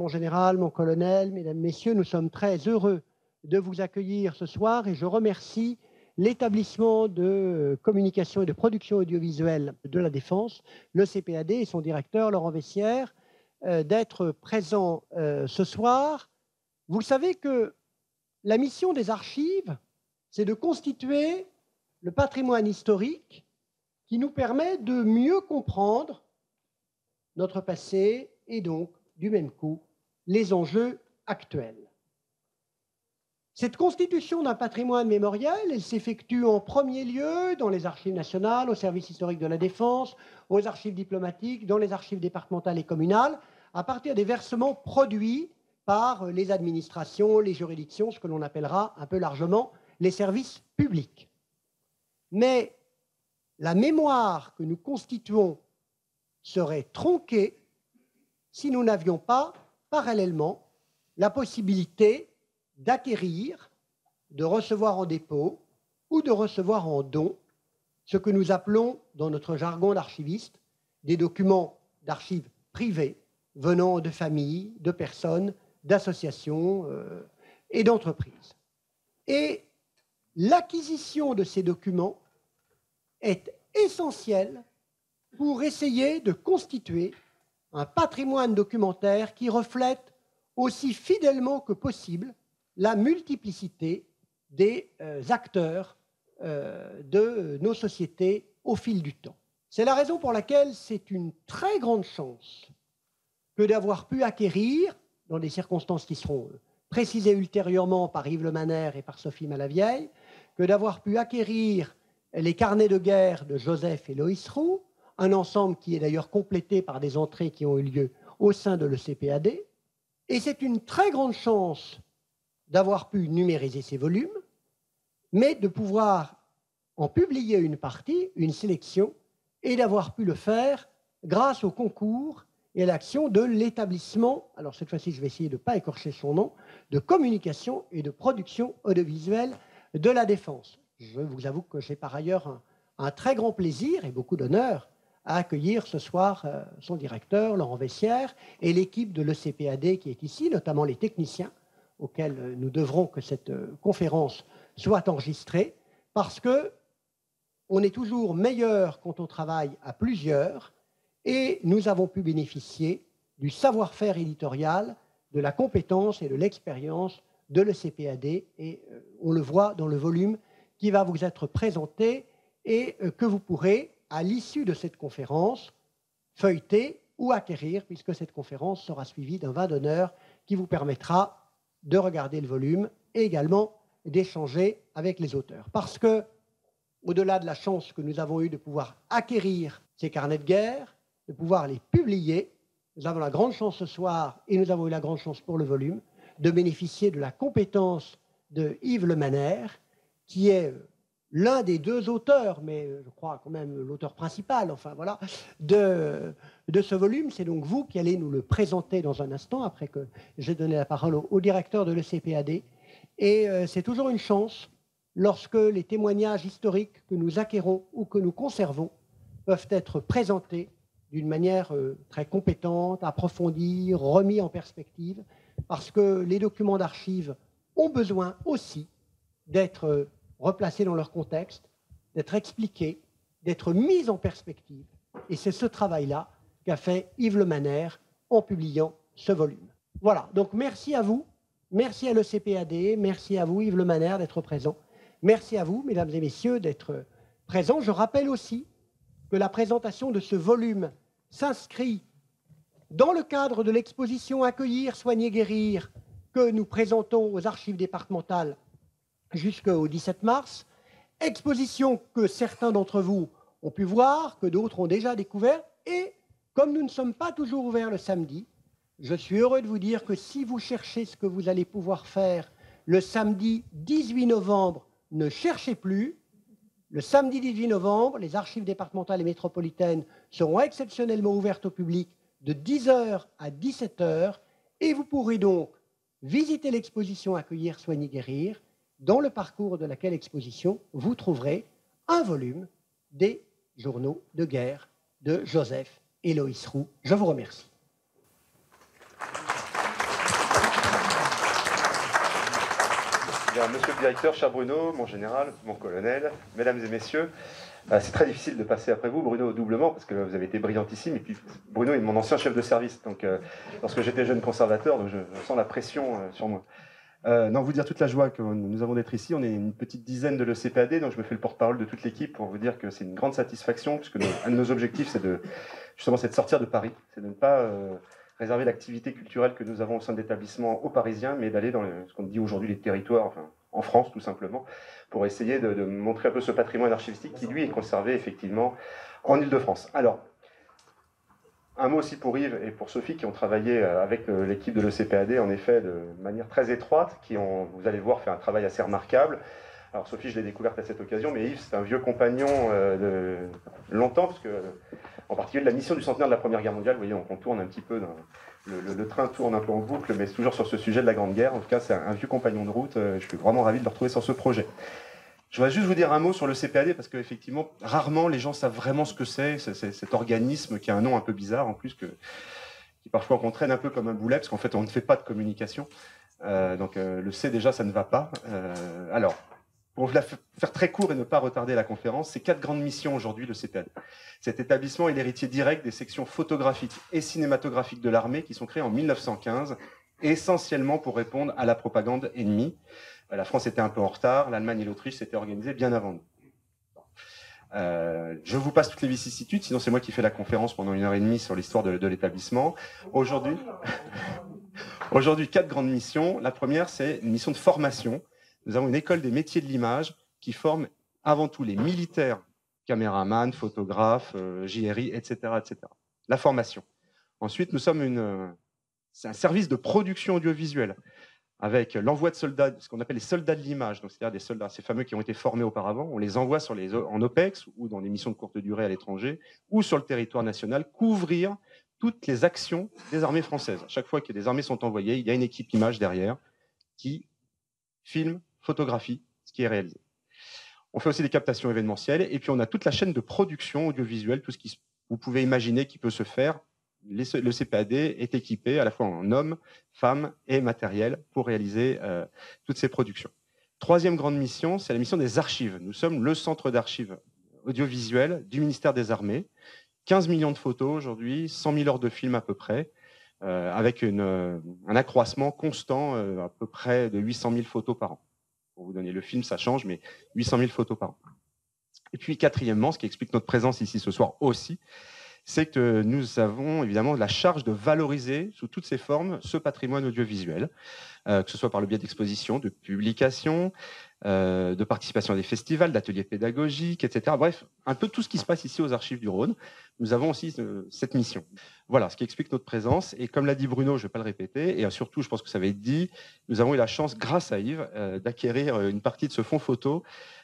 mon général, mon colonel, mesdames, messieurs, nous sommes très heureux de vous accueillir ce soir et je remercie l'établissement de communication et de production audiovisuelle de la Défense, le CPAD et son directeur, Laurent Vessière, d'être présents ce soir. Vous savez que la mission des archives, c'est de constituer le patrimoine historique qui nous permet de mieux comprendre notre passé et donc, du même coup, les enjeux actuels. Cette constitution d'un patrimoine mémoriel, elle s'effectue en premier lieu dans les archives nationales, au service historique de la Défense, aux archives diplomatiques, dans les archives départementales et communales, à partir des versements produits par les administrations, les juridictions, ce que l'on appellera un peu largement les services publics. Mais la mémoire que nous constituons serait tronquée si nous n'avions pas, parallèlement, la possibilité d'acquérir, de recevoir en dépôt ou de recevoir en don ce que nous appelons, dans notre jargon d'archiviste, des documents d'archives privées venant de familles, de personnes, d'associations et d'entreprises. Et l'acquisition de ces documents est essentielle pour essayer de constituer un patrimoine documentaire qui reflète aussi fidèlement que possible la multiplicité des acteurs de nos sociétés au fil du temps. C'est la raison pour laquelle c'est une très grande chance que d'avoir pu acquérir, dans des circonstances qui seront précisées ultérieurement par Yves Le Maner et par Sophie Malavieille, que d'avoir pu acquérir les carnets de guerre de Joseph et Loïs Roux, un ensemble qui est d'ailleurs complété par des entrées qui ont eu lieu au sein de l'ECPAD. Et c'est une très grande chance d'avoir pu numériser ces volumes, mais de pouvoir en publier une partie, une sélection, et d'avoir pu le faire grâce au concours et à l'action de l'établissement, alors cette fois-ci je vais essayer de ne pas écorcher son nom, de communication et de production audiovisuelle de la Défense. Je vous avoue que j'ai par ailleurs un très grand plaisir et beaucoup d'honneur à accueillir ce soir son directeur, Laurent Vessière, et l'équipe de l'ECPAD qui est ici, notamment les techniciens, auxquels nous devrons que cette conférence soit enregistrée, parce que on est toujours meilleur quand on travaille à plusieurs, et nous avons pu bénéficier du savoir-faire éditorial, de la compétence et de l'expérience de l'ECPAD, et on le voit dans le volume qui va vous être présenté et que vous pourrez, à l'issue de cette conférence, feuilleter ou acquérir, puisque cette conférence sera suivie d'un vin d'honneur qui vous permettra de regarder le volume et également d'échanger avec les auteurs. Parce que, au-delà de la chance que nous avons eue de pouvoir acquérir ces carnets de guerre, de pouvoir les publier, nous avons la grande chance ce soir, et nous avons eu la grande chance pour le volume, de bénéficier de la compétence de Yves Le Maner, qui est l'un des deux auteurs, mais je crois quand même l'auteur principal, enfin voilà, de ce volume. C'est donc vous qui allez nous le présenter dans un instant, après que j'ai donné la parole au directeur de l'ECPAD. Et c'est toujours une chance lorsque les témoignages historiques que nous acquérons ou que nous conservons peuvent être présentés d'une manière très compétente, approfondie, remis en perspective, parce que les documents d'archives ont besoin aussi d'être replacés dans leur contexte, d'être expliqués, d'être mis en perspective. Et c'est ce travail-là qu'a fait Yves Le Maner en publiant ce volume. Voilà, donc merci à vous, merci à l'ECPAD, merci à vous Yves Le Maner d'être présent, merci à vous, mesdames et messieurs, d'être présents. Je rappelle aussi que la présentation de ce volume s'inscrit dans le cadre de l'exposition Accueillir, soigner, guérir que nous présentons aux archives départementales jusqu'au 17 mars, exposition que certains d'entre vous ont pu voir, que d'autres ont déjà découvert, et comme nous ne sommes pas toujours ouverts le samedi, je suis heureux de vous dire que si vous cherchez ce que vous allez pouvoir faire le samedi 18 novembre, ne cherchez plus. Le samedi 18 novembre, les archives départementales et métropolitaines seront exceptionnellement ouvertes au public de 10h à 17h, et vous pourrez donc visiter l'exposition Accueillir, soigner, guérir, dans le parcours de laquelle exposition, vous trouverez un volume des journaux de guerre de Joseph et Loïs Roux. Je vous remercie. Bien, monsieur le directeur, cher Bruno, mon général, mon colonel, mesdames et messieurs, c'est très difficile de passer après vous, Bruno, doublement, parce que vous avez été brillantissime, et puis Bruno est mon ancien chef de service, donc lorsque j'étais jeune conservateur, donc je sens la pression sur moi. Non, vous dire toute la joie que nous avons d'être ici. On est une petite dizaine de l'ECPAD, donc je me fais le porte-parole de toute l'équipe pour vous dire que c'est une grande satisfaction, puisque un de nos objectifs, c'est de sortir de Paris, c'est de ne pas réserver l'activité culturelle que nous avons au sein de l'établissement aux Parisiens, mais d'aller dans ce qu'on dit aujourd'hui les territoires, enfin, en France tout simplement, pour essayer de montrer un peu ce patrimoine archivistique qui, lui, est conservé effectivement en Île-de-France. Alors, un mot aussi pour Yves et pour Sophie qui ont travaillé avec l'équipe de l'ECPAD, en effet, de manière très étroite, qui ont, vous allez voir, fait un travail assez remarquable. Alors Sophie, je l'ai découverte à cette occasion, mais Yves, c'est un vieux compagnon de longtemps, parce que, en particulier de la mission du centenaire de la Première Guerre mondiale, vous voyez, on tourne un petit peu, le train tourne un peu en boucle, mais c'est toujours sur ce sujet de la Grande Guerre. En tout cas, c'est un vieux compagnon de route, je suis vraiment ravi de le retrouver sur ce projet. Je voudrais juste vous dire un mot sur le CPAD, parce qu'effectivement, rarement les gens savent vraiment ce que c'est, cet organisme qui a un nom un peu bizarre, en plus, qui parfois qu'on traîne un peu comme un boulet, parce qu'en fait, on ne fait pas de communication. Donc, le C, déjà, ça ne va pas. Alors, pour vous la faire très court et ne pas retarder la conférence, c'est 4 grandes missions aujourd'hui, le CPAD. Cet établissement est l'héritier direct des sections photographiques et cinématographiques de l'armée qui sont créées en 1915, essentiellement pour répondre à la propagande ennemie. La France était un peu en retard, l'Allemagne et l'Autriche s'étaient organisées bien avant nous. Je vous passe toutes les vicissitudes, sinon c'est moi qui fais la conférence pendant 1h30 sur l'histoire de l'établissement. Aujourd'hui, 4 grandes missions. La première, c'est une mission de formation. Nous avons une école des métiers de l'image qui forme avant tout les militaires, caméramans, photographes, JRI, etc., etc. La formation. Ensuite, nous sommes c'est un service de production audiovisuelle, avec l'envoi de soldats, ce qu'on appelle les soldats de l'image, c'est-à-dire des soldats, ces fameux qui ont été formés auparavant, on les envoie en OPEX ou dans des missions de courte durée à l'étranger ou sur le territoire national, couvrir toutes les actions des armées françaises. À chaque fois que des armées sont envoyées, il y a une équipe image derrière qui filme, photographie ce qui est réalisé. On fait aussi des captations événementielles et puis on a toute la chaîne de production audiovisuelle, tout ce qui vous pouvez imaginer qui peut se faire. Le CPAD est équipé à la fois en hommes, femmes et matériel pour réaliser toutes ces productions. Troisième grande mission, c'est la mission des archives. Nous sommes le centre d'archives audiovisuelles du ministère des Armées. 15 millions de photos aujourd'hui, 100 000 heures de films à peu près, avec un accroissement constant, à peu près de 800 000 photos par an. Pour vous donner le film, ça change, mais 800 000 photos par an. Et puis quatrièmement, ce qui explique notre présence ici ce soir aussi, c'est que nous avons évidemment la charge de valoriser sous toutes ses formes ce patrimoine audiovisuel, que ce soit par le biais d'expositions, de publications, de participation à des festivals, d'ateliers pédagogiques, etc. Bref, un peu tout ce qui se passe ici aux Archives du Rhône. Nous avons aussi cette mission. Voilà ce qui explique notre présence. Et comme l'a dit Bruno, je ne vais pas le répéter, et surtout, je pense que ça va être dit, nous avons eu la chance, grâce à Yves, d'acquérir une partie de ce fonds photo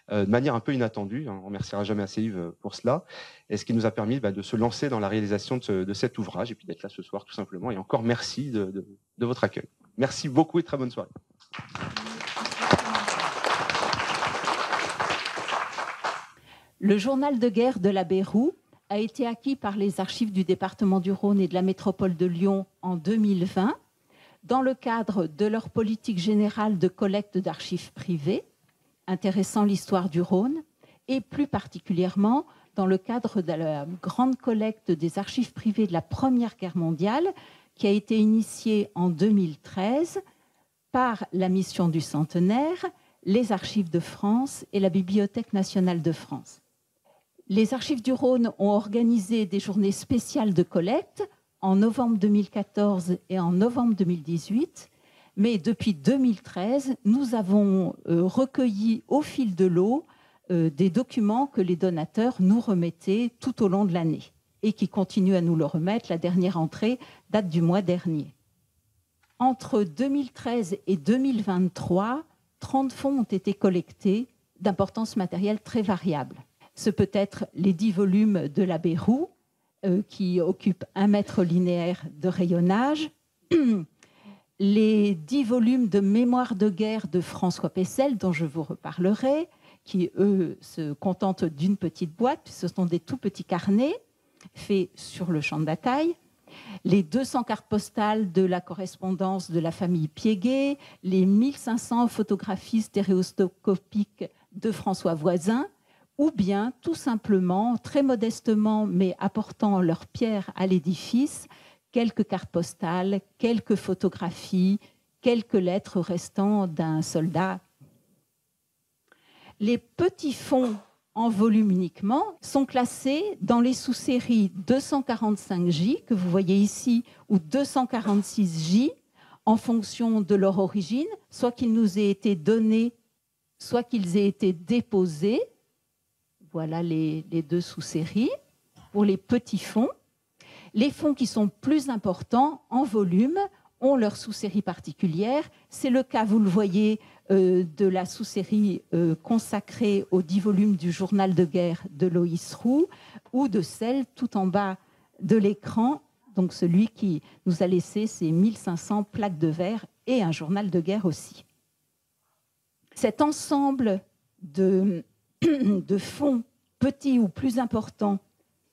de manière un peu inattendue. On ne remerciera jamais assez Yves pour cela. Et ce qui nous a permis de se lancer dans la réalisation de cet ouvrage et puis d'être là ce soir tout simplement. Et encore merci de votre accueil. Merci beaucoup et très bonne soirée. Le journal de guerre de l'abbé Roux a été acquis par les archives du département du Rhône et de la métropole de Lyon en 2020 dans le cadre de leur politique générale de collecte d'archives privées intéressant l'histoire du Rhône et plus particulièrement dans le cadre de la grande collecte des archives privées de la Première Guerre mondiale qui a été initiée en 2013 par la mission du centenaire, les Archives de France et la Bibliothèque nationale de France. Les Archives du Rhône ont organisé des journées spéciales de collecte en novembre 2014 et en novembre 2018, mais depuis 2013, nous avons recueilli au fil de l'eau des documents que les donateurs nous remettaient tout au long de l'année et qui continuent à nous le remettre. La dernière entrée date du mois dernier. Entre 2013 et 2023, 30 fonds ont été collectés d'importance matérielle très variable. Ce peut être les 10 volumes de l'abbé Roux, qui occupent 1 mètre linéaire de rayonnage, les 10 volumes de Mémoires de guerre de François Pessel, dont je vous reparlerai, qui, eux, se contentent d'une petite boîte. Ce sont des tout petits carnets faits sur le champ de bataille. les 200 cartes postales de la correspondance de la famille Piéguet, les 1500 photographies stéréoscopiques de François Voisin, ou bien tout simplement, très modestement, mais apportant leur pierre à l'édifice, quelques cartes postales, quelques photographies, quelques lettres restant d'un soldat. Les petits fonds en volume uniquement sont classés dans les sous-séries 245J, que vous voyez ici, ou 246J, en fonction de leur origine, soit qu'ils nous aient été donnés, soit qu'ils aient été déposés. Voilà les deux sous-séries pour les petits fonds. Les fonds qui sont plus importants en volume ont leur sous-série particulière. C'est le cas, vous le voyez, de la sous-série consacrée aux 10 volumes du journal de guerre de Loïs Roux, ou de celle tout en bas de l'écran, donc celui qui nous a laissé ses 1500 plaques de verre et un journal de guerre aussi. Cet ensemble de fonds petits ou plus importants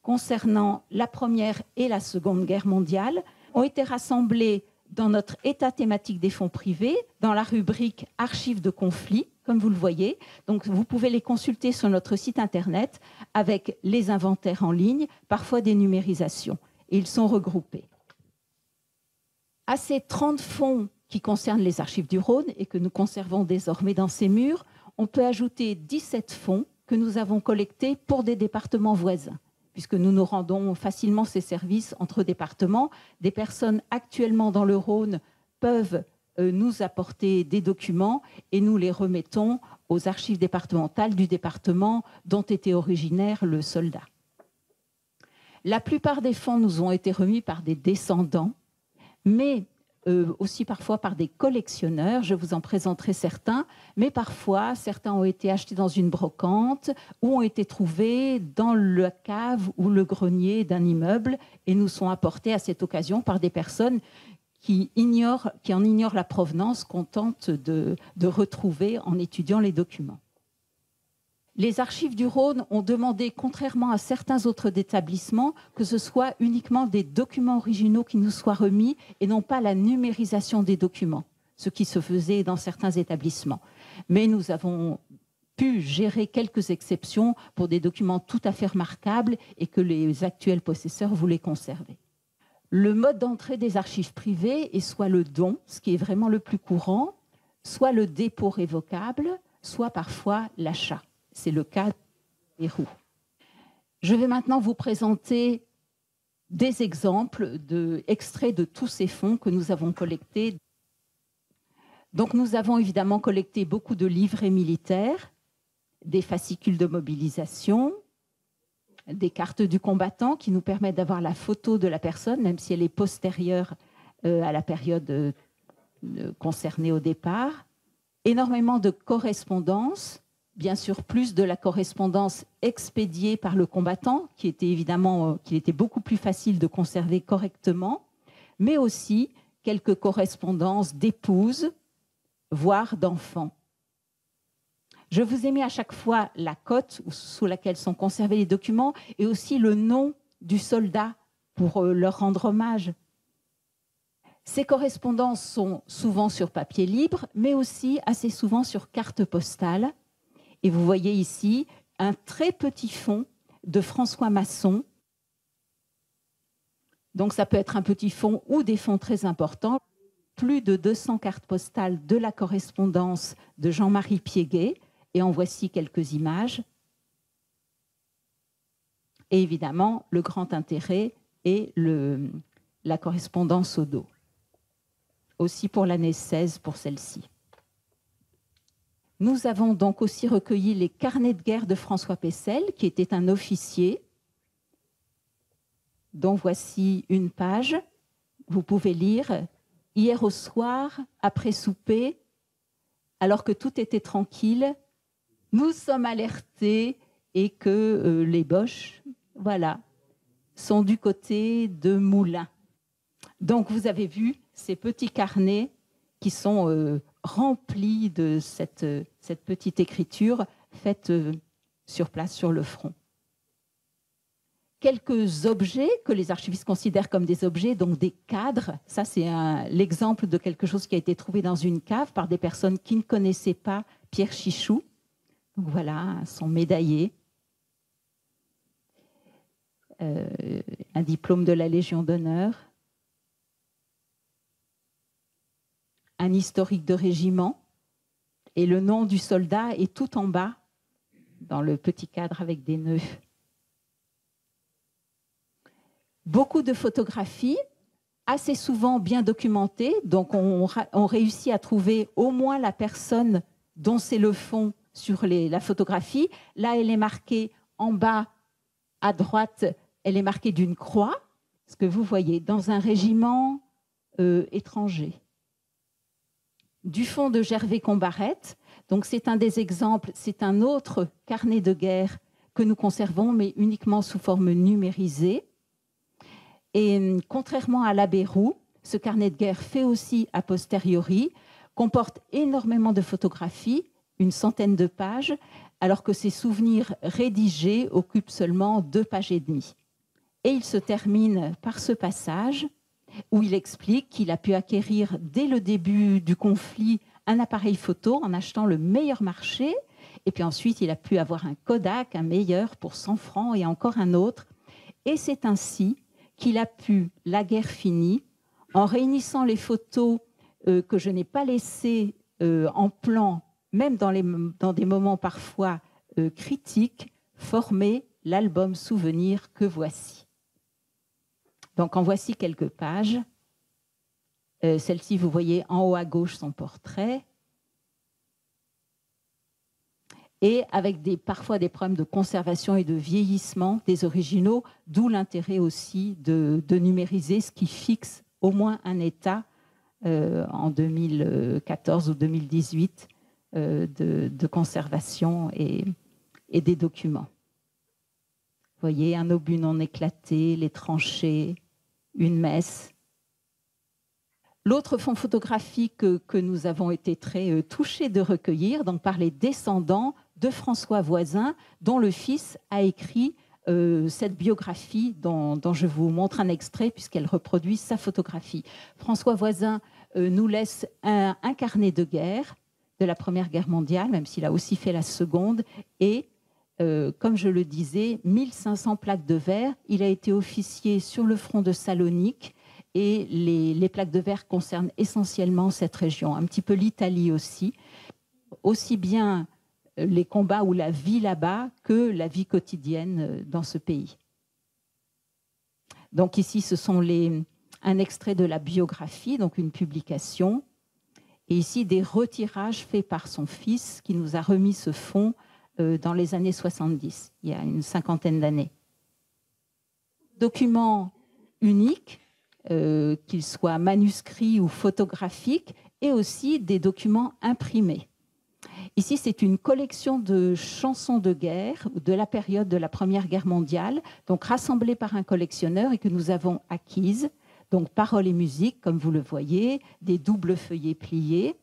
concernant la Première et la Seconde Guerre mondiale ont été rassemblés dans notre état thématique des fonds privés, dans la rubrique Archives de conflits, comme vous le voyez. Donc, vous pouvez les consulter sur notre site Internet avec les inventaires en ligne, parfois des numérisations. Et ils sont regroupés. À ces 30 fonds qui concernent les archives du Rhône et que nous conservons désormais dans ces murs, on peut ajouter 17 fonds que nous avons collectés pour des départements voisins, puisque nous nous rendons facilement ces services entre départements. Des personnes actuellement dans le Rhône peuvent nous apporter des documents et nous les remettons aux archives départementales du département dont était originaire le soldat. La plupart des fonds nous ont été remis par des descendants, mais aussi parfois par des collectionneurs, je vous en présenterai certains, mais parfois certains ont été achetés dans une brocante ou ont été trouvés dans la cave ou le grenier d'un immeuble et nous sont apportés à cette occasion par des personnes qui en ignorent la provenance, qu'on tente de retrouver en étudiant les documents. Les archives du Rhône ont demandé, contrairement à certains autres établissements, que ce soit uniquement des documents originaux qui nous soient remis et non pas la numérisation des documents, ce qui se faisait dans certains établissements. Mais nous avons pu gérer quelques exceptions pour des documents tout à fait remarquables et que les actuels possesseurs voulaient conserver. Le mode d'entrée des archives privées est soit le don, ce qui est vraiment le plus courant, soit le dépôt révocable, soit parfois l'achat. C'est le cas des roues. Je vais maintenant vous présenter des exemples extraits de tous ces fonds que nous avons collectés. Donc, nous avons évidemment collecté beaucoup de livrets militaires, des fascicules de mobilisation, des cartes du combattant qui nous permettent d'avoir la photo de la personne, même si elle est postérieure à la période concernée au départ. Énormément de correspondances. Bien sûr, plus de la correspondance expédiée par le combattant, qui était beaucoup plus facile de conserver correctement, mais aussi quelques correspondances d'épouses, voire d'enfants. Je vous ai mis à chaque fois la cote sous laquelle sont conservés les documents et aussi le nom du soldat pour leur rendre hommage. Ces correspondances sont souvent sur papier libre, mais aussi assez souvent sur carte postale. Et vous voyez ici un très petit fonds de François Masson. Donc ça peut être un petit fonds ou des fonds très importants. Plus de 200 cartes postales de la correspondance de Jean-Marie Piéguet. Et en voici quelques images. Et évidemment, le grand intérêt est la correspondance au dos. Aussi pour l'année 16 pour celle-ci. Nous avons donc aussi recueilli les carnets de guerre de François Pessel, qui était un officier, dont voici une page. Vous pouvez lire « Hier au soir, après souper, alors que tout était tranquille, nous sommes alertés et que les Boches, voilà, sont du côté de Moulins. » Donc vous avez vu ces petits carnets qui sont remplis de cette petite écriture faite sur place sur le front. quelques objets que les archivistes considèrent comme des objets, donc des cadres. Ça, c'est l'exemple de quelque chose qui a été trouvé dans une cave par des personnes qui ne connaissaient pas Pierre Chichou. Donc voilà, son médaillé. Un diplôme de la Légion d'honneur. Un historique de régiment. Et le nom du soldat est tout en bas, dans le petit cadre avec des nœuds. Beaucoup de photographies, assez souvent bien documentées. Donc on réussit à trouver au moins la personne dont c'est le fond sur la photographie. Là, elle est marquée en bas, à droite, elle est marquée d'une croix. Ce que vous voyez, dans un régiment étranger. Du fond de Gervais Combarette. Donc c'est un des exemples, c'est un autre carnet de guerre que nous conservons, mais uniquement sous forme numérisée. Et contrairement à l'abbé Roux, ce carnet de guerre fait aussi a posteriori, comporte énormément de photographies, une centaine de pages, alors que ses souvenirs rédigés occupent seulement 2 pages et demie. Et il se termine par ce passage où il explique qu'il a pu acquérir dès le début du conflit un appareil photo en achetant le meilleur marché, et puis ensuite il a pu avoir un Kodak, un meilleur pour 100 francs et encore un autre. Et c'est ainsi qu'il a pu, la guerre finie, en réunissant les photos que je n'ai pas laissées en plan, même dans des moments parfois critiques, former l'album souvenir que voici. Donc en voici quelques pages. Celle-ci, vous voyez en haut à gauche son portrait. Et avec parfois des problèmes de conservation et de vieillissement des originaux, d'où l'intérêt aussi de numériser ce qui fixe au moins un état en 2014 ou 2018 de conservation et des documents. Vous voyez, un obus non éclaté, les tranchées, une messe. L'autre fonds photographique que nous avons été très touchés de recueillir, donc par les descendants de François Voisin, dont le fils a écrit cette biographie dont je vous montre un extrait puisqu'elle reproduit sa photographie. François Voisin nous laisse un carnet de guerre de la Première Guerre mondiale, même s'il a aussi fait la Seconde, et comme je le disais, 1500 plaques de verre. Il a été officier sur le front de Salonique et les plaques de verre concernent essentiellement cette région, un petit peu l'Italie aussi bien les combats ou la vie là-bas que la vie quotidienne dans ce pays. Donc ici, ce sont un extrait de la biographie, donc une publication, et ici des retirages faits par son fils qui nous a remis ce fonds dans les années 70, il y a une 50aine d'années. Document unique, qu'ils soient manuscrits ou photographiques, et aussi des documents imprimés. Ici, c'est une collection de chansons de guerre de la période de la Première Guerre mondiale, donc rassemblées par un collectionneur et que nous avons acquises. Donc, paroles et musique, comme vous le voyez, des doubles feuillets pliés.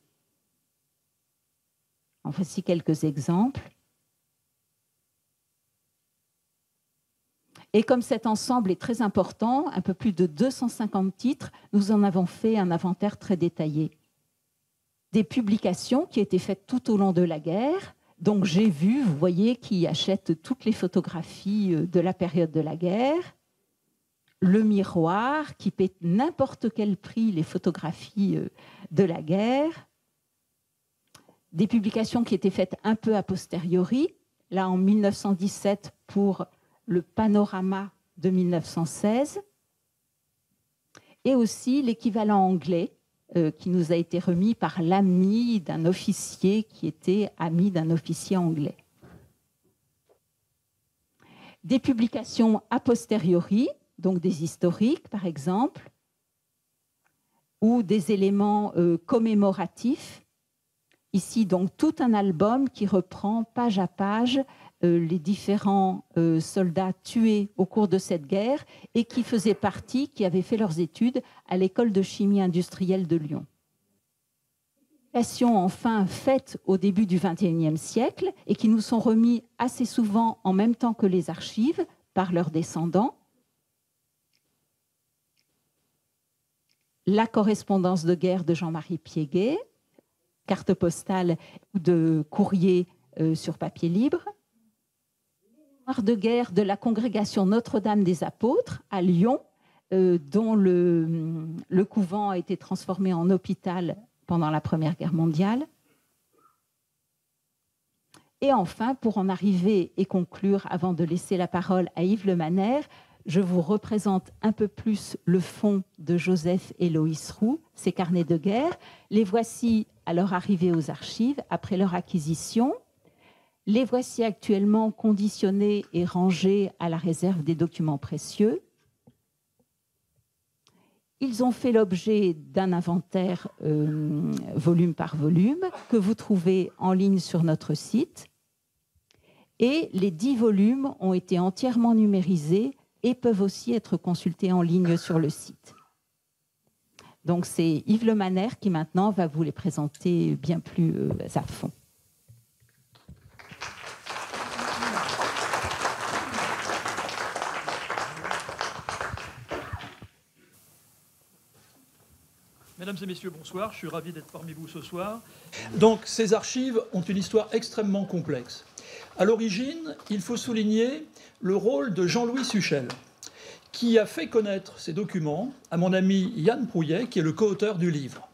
En voici quelques exemples. Et comme cet ensemble est très important, un peu plus de 250 titres, nous en avons fait un inventaire très détaillé. Des publications qui étaient faites tout au long de la guerre. Donc j'ai vu, vous voyez, qui achètent toutes les photographies de la période de la guerre. Le Miroir, qui paie n'importe quel prix les photographies de la guerre. Des publications qui étaient faites un peu a posteriori. Là, en 1917, pour le Panorama de 1916. Et aussi l'équivalent anglais, qui nous a été remis par l'ami d'un officier qui était ami d'un officier anglais. Des publications a posteriori, donc des historiques par exemple, ou des éléments commémoratifs. Ici donc tout un album qui reprend page à page les différents soldats tués au cours de cette guerre et qui faisaient partie, qui avaient fait leurs études à l'école de chimie industrielle de Lyon. Publications enfin faites au début du XXIe siècle et qui nous sont remis assez souvent en même temps que les archives par leurs descendants. La correspondance de guerre de Jean-Marie Piéguet, carte postale ou de courrier sur papier libre. Mémoire de guerre de la congrégation Notre-Dame des Apôtres à Lyon, dont le couvent a été transformé en hôpital pendant la Première Guerre mondiale. Et enfin, pour en arriver et conclure, avant de laisser la parole à Yves Lemaner, je vous représente un peu plus le fond de Joseph et Loïs Roux, ces carnets de guerre. Les voici à leur arrivée aux archives, après leur acquisition. Les voici actuellement conditionnés et rangés à la réserve des documents précieux. Ils ont fait l'objet d'un inventaire volume par volume que vous trouvez en ligne sur notre site. Et les 10 volumes ont été entièrement numérisés et peuvent aussi être consultés en ligne sur le site. Donc c'est Yves Lemaner qui maintenant va vous les présenter bien plus à fond. Mesdames et messieurs, bonsoir. Je suis ravi d'être parmi vous ce soir. Donc, ces archives ont une histoire extrêmement complexe. À l'origine, il faut souligner le rôle de Jean-Louis Suchel, qui a fait connaître ces documents à mon ami Yann Prouillet, qui est le co-auteur du livre.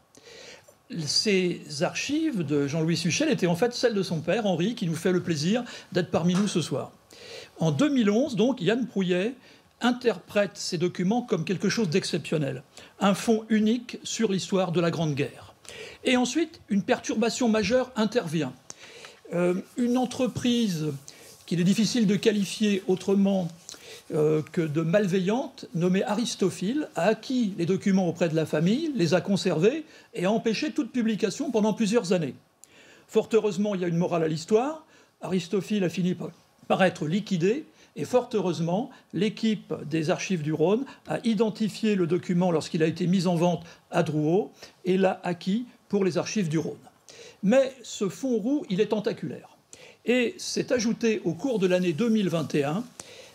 Ces archives de Jean-Louis Suchel étaient en fait celles de son père, Henri, qui nous fait le plaisir d'être parmi nous ce soir. En 2011, donc, Yann Prouillet interprète ces documents comme quelque chose d'exceptionnel, un fond unique sur l'histoire de la Grande Guerre. Et ensuite, une perturbation majeure intervient. Une entreprise qu'il est difficile de qualifier autrement que de malveillante, nommée Aristophile, a acquis les documents auprès de la famille, les a conservés et a empêché toute publication pendant plusieurs années. Fort heureusement, il y a une morale à l'histoire. Aristophile a fini par être liquidé. Et fort heureusement, l'équipe des Archives du Rhône a identifié le document lorsqu'il a été mis en vente à Drouot et l'a acquis pour les Archives du Rhône. Mais ce fond roux, il est tentaculaire. Et s'est ajouté au cours de l'année 2021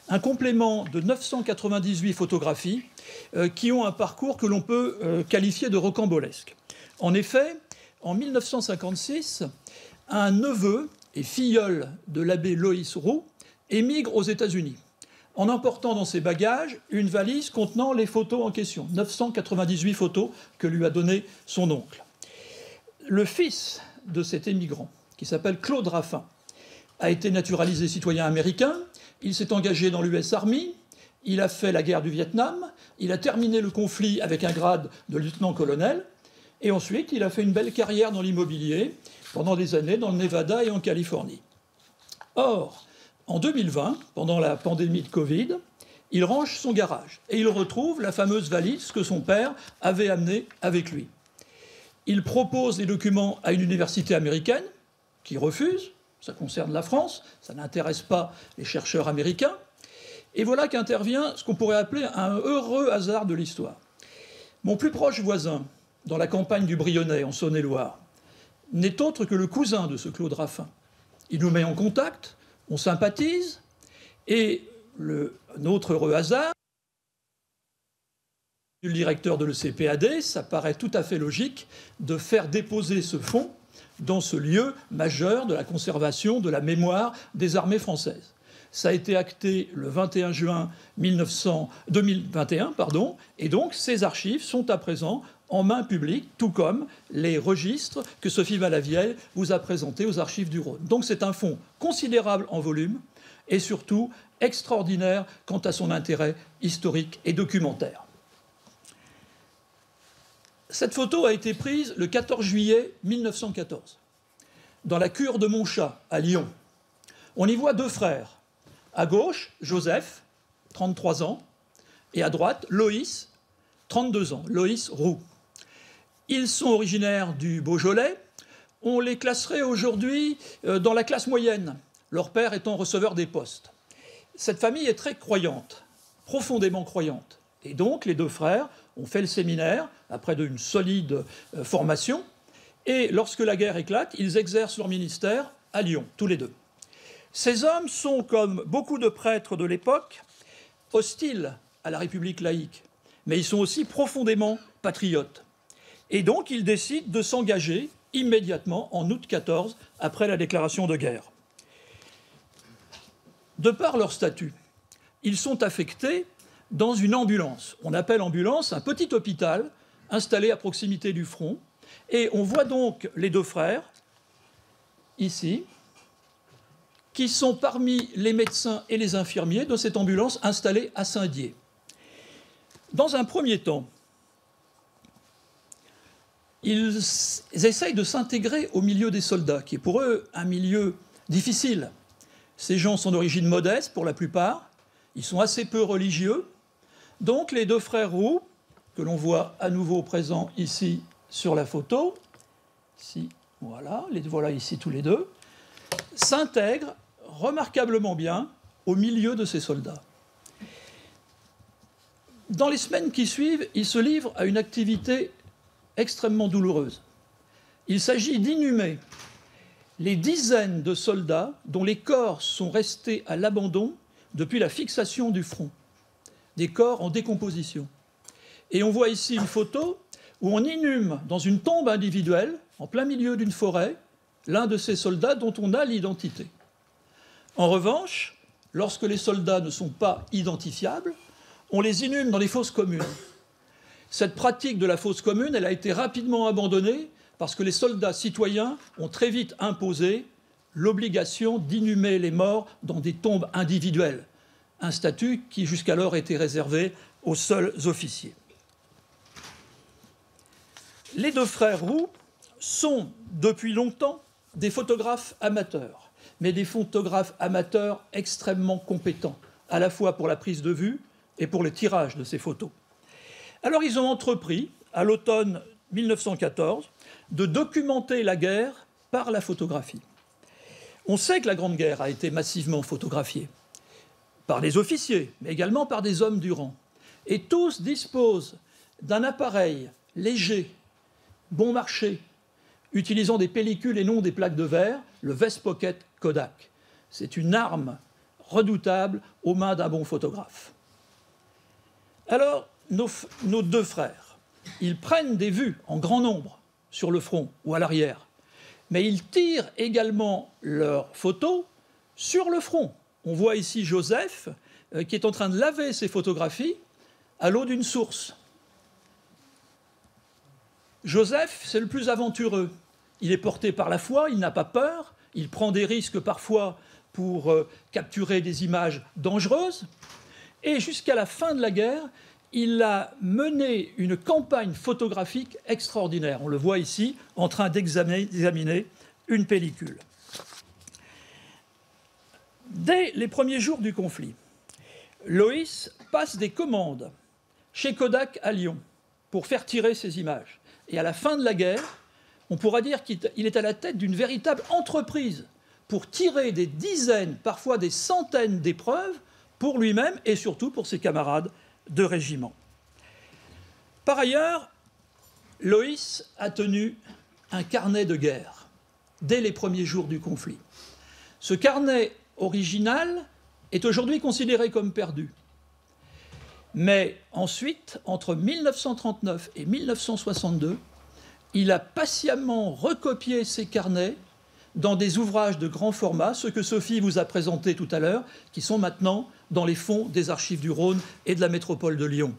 un complément de 998 photographies qui ont un parcours que l'on peut qualifier de rocambolesque. En effet, en 1956, un neveu et filleul de l'abbé Loïs Roux émigre aux États-Unis, en emportant dans ses bagages une valise contenant les photos en question, 998 photos que lui a données son oncle. Le fils de cet émigrant, qui s'appelle Claude Raffin, a été naturalisé citoyen américain, il s'est engagé dans l'US Army, il a fait la guerre du Vietnam, il a terminé le conflit avec un grade de lieutenant-colonel, et ensuite il a fait une belle carrière dans l'immobilier pendant des années dans le Nevada et en Californie. Or, en 2020, pendant la pandémie de Covid, il range son garage et il retrouve la fameuse valise que son père avait amenée avec lui. Il propose les documents à une université américaine qui refuse, ça concerne la France, ça n'intéresse pas les chercheurs américains. Et voilà qu'intervient ce qu'on pourrait appeler un heureux hasard de l'histoire. Mon plus proche voisin, dans la campagne du Brionnais, en Saône-et-Loire, n'est autre que le cousin de ce Claude Raffin. Il nous met en contact, on sympathise, et un autre heureux hasard, le directeur de l'ECPAD, ça paraît tout à fait logique de faire déposer ce fonds dans ce lieu majeur de la conservation de la mémoire des armées françaises. Ça a été acté le 21 juin 2021, et donc ces archives sont à présent en main publique, tout comme les registres que Sophie Valavielle vous a présentés aux Archives du Rhône. Donc c'est un fonds considérable en volume et surtout extraordinaire quant à son intérêt historique et documentaire. Cette photo a été prise le 14 juillet 1914, dans la cure de Montchat, à Lyon. On y voit deux frères. À gauche, Joseph, 33 ans, et à droite, Loïs, 32 ans, Loïs Roux. Ils sont originaires du Beaujolais. On les classerait aujourd'hui dans la classe moyenne, leur père étant receveur des postes. Cette famille est très croyante, profondément croyante. Et donc, les deux frères ont fait le séminaire après d'une solide formation. Et lorsque la guerre éclate, ils exercent leur ministère à Lyon, tous les deux. Ces hommes sont, comme beaucoup de prêtres de l'époque, hostiles à la République laïque, mais ils sont aussi profondément patriotes. Et donc, ils décident de s'engager immédiatement en août 14, après la déclaration de guerre. De par leur statut, ils sont affectés dans une ambulance. On appelle ambulance un petit hôpital installé à proximité du front. Et on voit donc les deux frères, ici, qui sont parmi les médecins et les infirmiers de cette ambulance installée à Saint-Dié. Dans un premier temps, ils essayent de s'intégrer au milieu des soldats, qui est pour eux un milieu difficile. Ces gens sont d'origine modeste pour la plupart, ils sont assez peu religieux. Donc les deux frères Roux, que l'on voit à nouveau présents ici sur la photo, ici, voilà, les voilà ici tous les deux, s'intègrent remarquablement bien au milieu de ces soldats. Dans les semaines qui suivent, ils se livrent à une activité extrêmement douloureuse. Il s'agit d'inhumer les dizaines de soldats dont les corps sont restés à l'abandon depuis la fixation du front, des corps en décomposition. Et on voit ici une photo où on inhume dans une tombe individuelle, en plein milieu d'une forêt, l'un de ces soldats dont on a l'identité. En revanche, lorsque les soldats ne sont pas identifiables, on les inhume dans les fosses communes. Cette pratique de la fosse commune, elle a été rapidement abandonnée parce que les soldats citoyens ont très vite imposé l'obligation d'inhumer les morts dans des tombes individuelles, un statut qui jusqu'alors était réservé aux seuls officiers. Les deux frères Roux sont depuis longtemps des photographes amateurs, mais des photographes amateurs extrêmement compétents, à la fois pour la prise de vue et pour le tirage de ces photos. Alors ils ont entrepris, à l'automne 1914, de documenter la guerre par la photographie. On sait que la Grande Guerre a été massivement photographiée par des officiers, mais également par des hommes du rang. Et tous disposent d'un appareil léger, bon marché, utilisant des pellicules et non des plaques de verre, le Vest Pocket Kodak. C'est une arme redoutable aux mains d'un bon photographe. Alors, nos deux frères, ils prennent des vues en grand nombre sur le front ou à l'arrière, mais ils tirent également leurs photos sur le front. On voit ici Joseph qui est en train de laver ses photographies à l'eau d'une source. Joseph, c'est le plus aventureux. Il est porté par la foi, il n'a pas peur, il prend des risques parfois pour capturer des images dangereuses. Et jusqu'à la fin de la guerre, il a mené une campagne photographique extraordinaire. On le voit ici en train d'examiner une pellicule. Dès les premiers jours du conflit, Loïs passe des commandes chez Kodak à Lyon pour faire tirer ces images. Et à la fin de la guerre, on pourra dire qu'il est à la tête d'une véritable entreprise pour tirer des dizaines, parfois des centaines d'épreuves pour lui-même et surtout pour ses camarades de régiment. Par ailleurs, Loïs a tenu un carnet de guerre dès les premiers jours du conflit. Ce carnet original est aujourd'hui considéré comme perdu. Mais ensuite, entre 1939 et 1962, il a patiemment recopié ces carnets dans des ouvrages de grand format, ceux que Sophie vous a présentés tout à l'heure, qui sont maintenant dans les fonds des archives du Rhône et de la métropole de Lyon.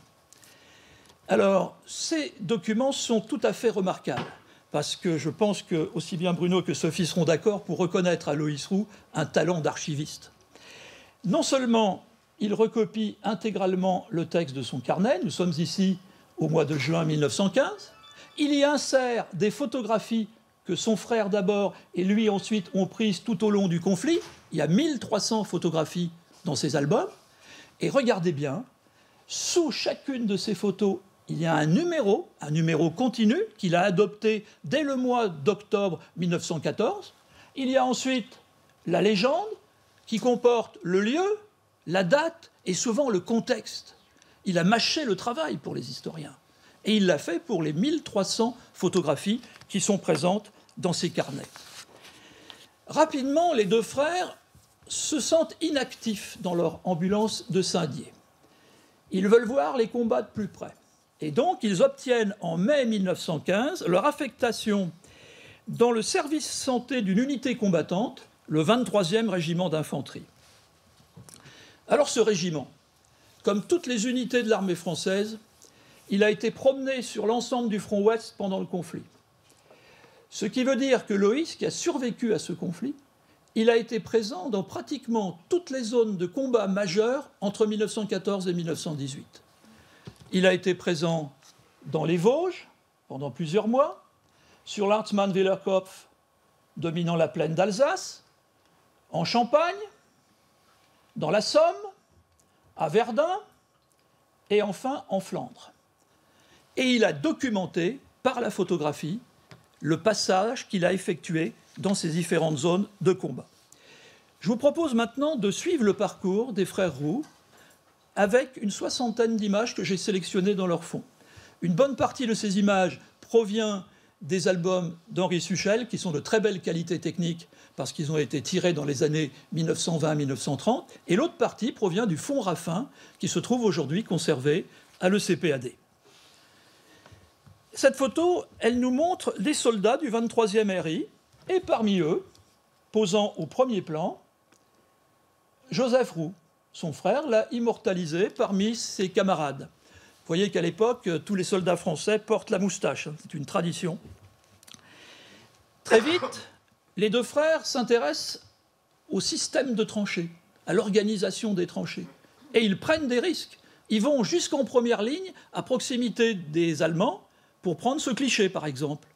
Alors, ces documents sont tout à fait remarquables, parce que je pense que aussi bien Bruno que Sophie seront d'accord pour reconnaître à Loïs Roux un talent d'archiviste. Non seulement il recopie intégralement le texte de son carnet, nous sommes ici au mois de juin 1915, il y insère des photographies que son frère d'abord et lui ensuite ont prises tout au long du conflit. Il y a 1300 photographies dans ces albums. Et regardez bien, sous chacune de ces photos, il y a un numéro continu qu'il a adopté dès le mois d'octobre 1914. Il y a ensuite la légende qui comporte le lieu, la date et souvent le contexte. Il a mâché le travail pour les historiens. Et il l'a fait pour les 1300 photographies qui sont présentes dans ces carnets. Rapidement, les deux frères se sentent inactifs dans leur ambulance de Saint-Dié. Ils veulent voir les combats de plus près. Et donc, ils obtiennent en mai 1915 leur affectation dans le service santé d'une unité combattante, le 23e régiment d'infanterie. Alors ce régiment, comme toutes les unités de l'armée française, il a été promené sur l'ensemble du front ouest pendant le conflit. Ce qui veut dire que Loïs, qui a survécu à ce conflit, il a été présent dans pratiquement toutes les zones de combat majeures entre 1914 et 1918. Il a été présent dans les Vosges pendant plusieurs mois, sur l'Hartmann-Willerkopf dominant la plaine d'Alsace, en Champagne, dans la Somme, à Verdun et enfin en Flandre. Et il a documenté par la photographie le passage qu'il a effectué dans ces différentes zones de combat. Je vous propose maintenant de suivre le parcours des frères Roux avec une soixantaine d'images que j'ai sélectionnées dans leur fond. Une bonne partie de ces images provient des albums d'Henri Suchel, qui sont de très belle qualité technique parce qu'ils ont été tirés dans les années 1920-1930, et l'autre partie provient du fonds Raffin, qui se trouve aujourd'hui conservé à l'ECPAD. Cette photo, elle nous montre des soldats du 23e RI, et parmi eux, posant au premier plan, Joseph Roux. Son frère l'a immortalisé parmi ses camarades. Vous voyez qu'à l'époque, tous les soldats français portent la moustache. C'est une tradition. Très vite, les deux frères s'intéressent au système de tranchées, à l'organisation des tranchées. Et ils prennent des risques. Ils vont jusqu'en première ligne, à proximité des Allemands, pour prendre ce cliché, par exemple.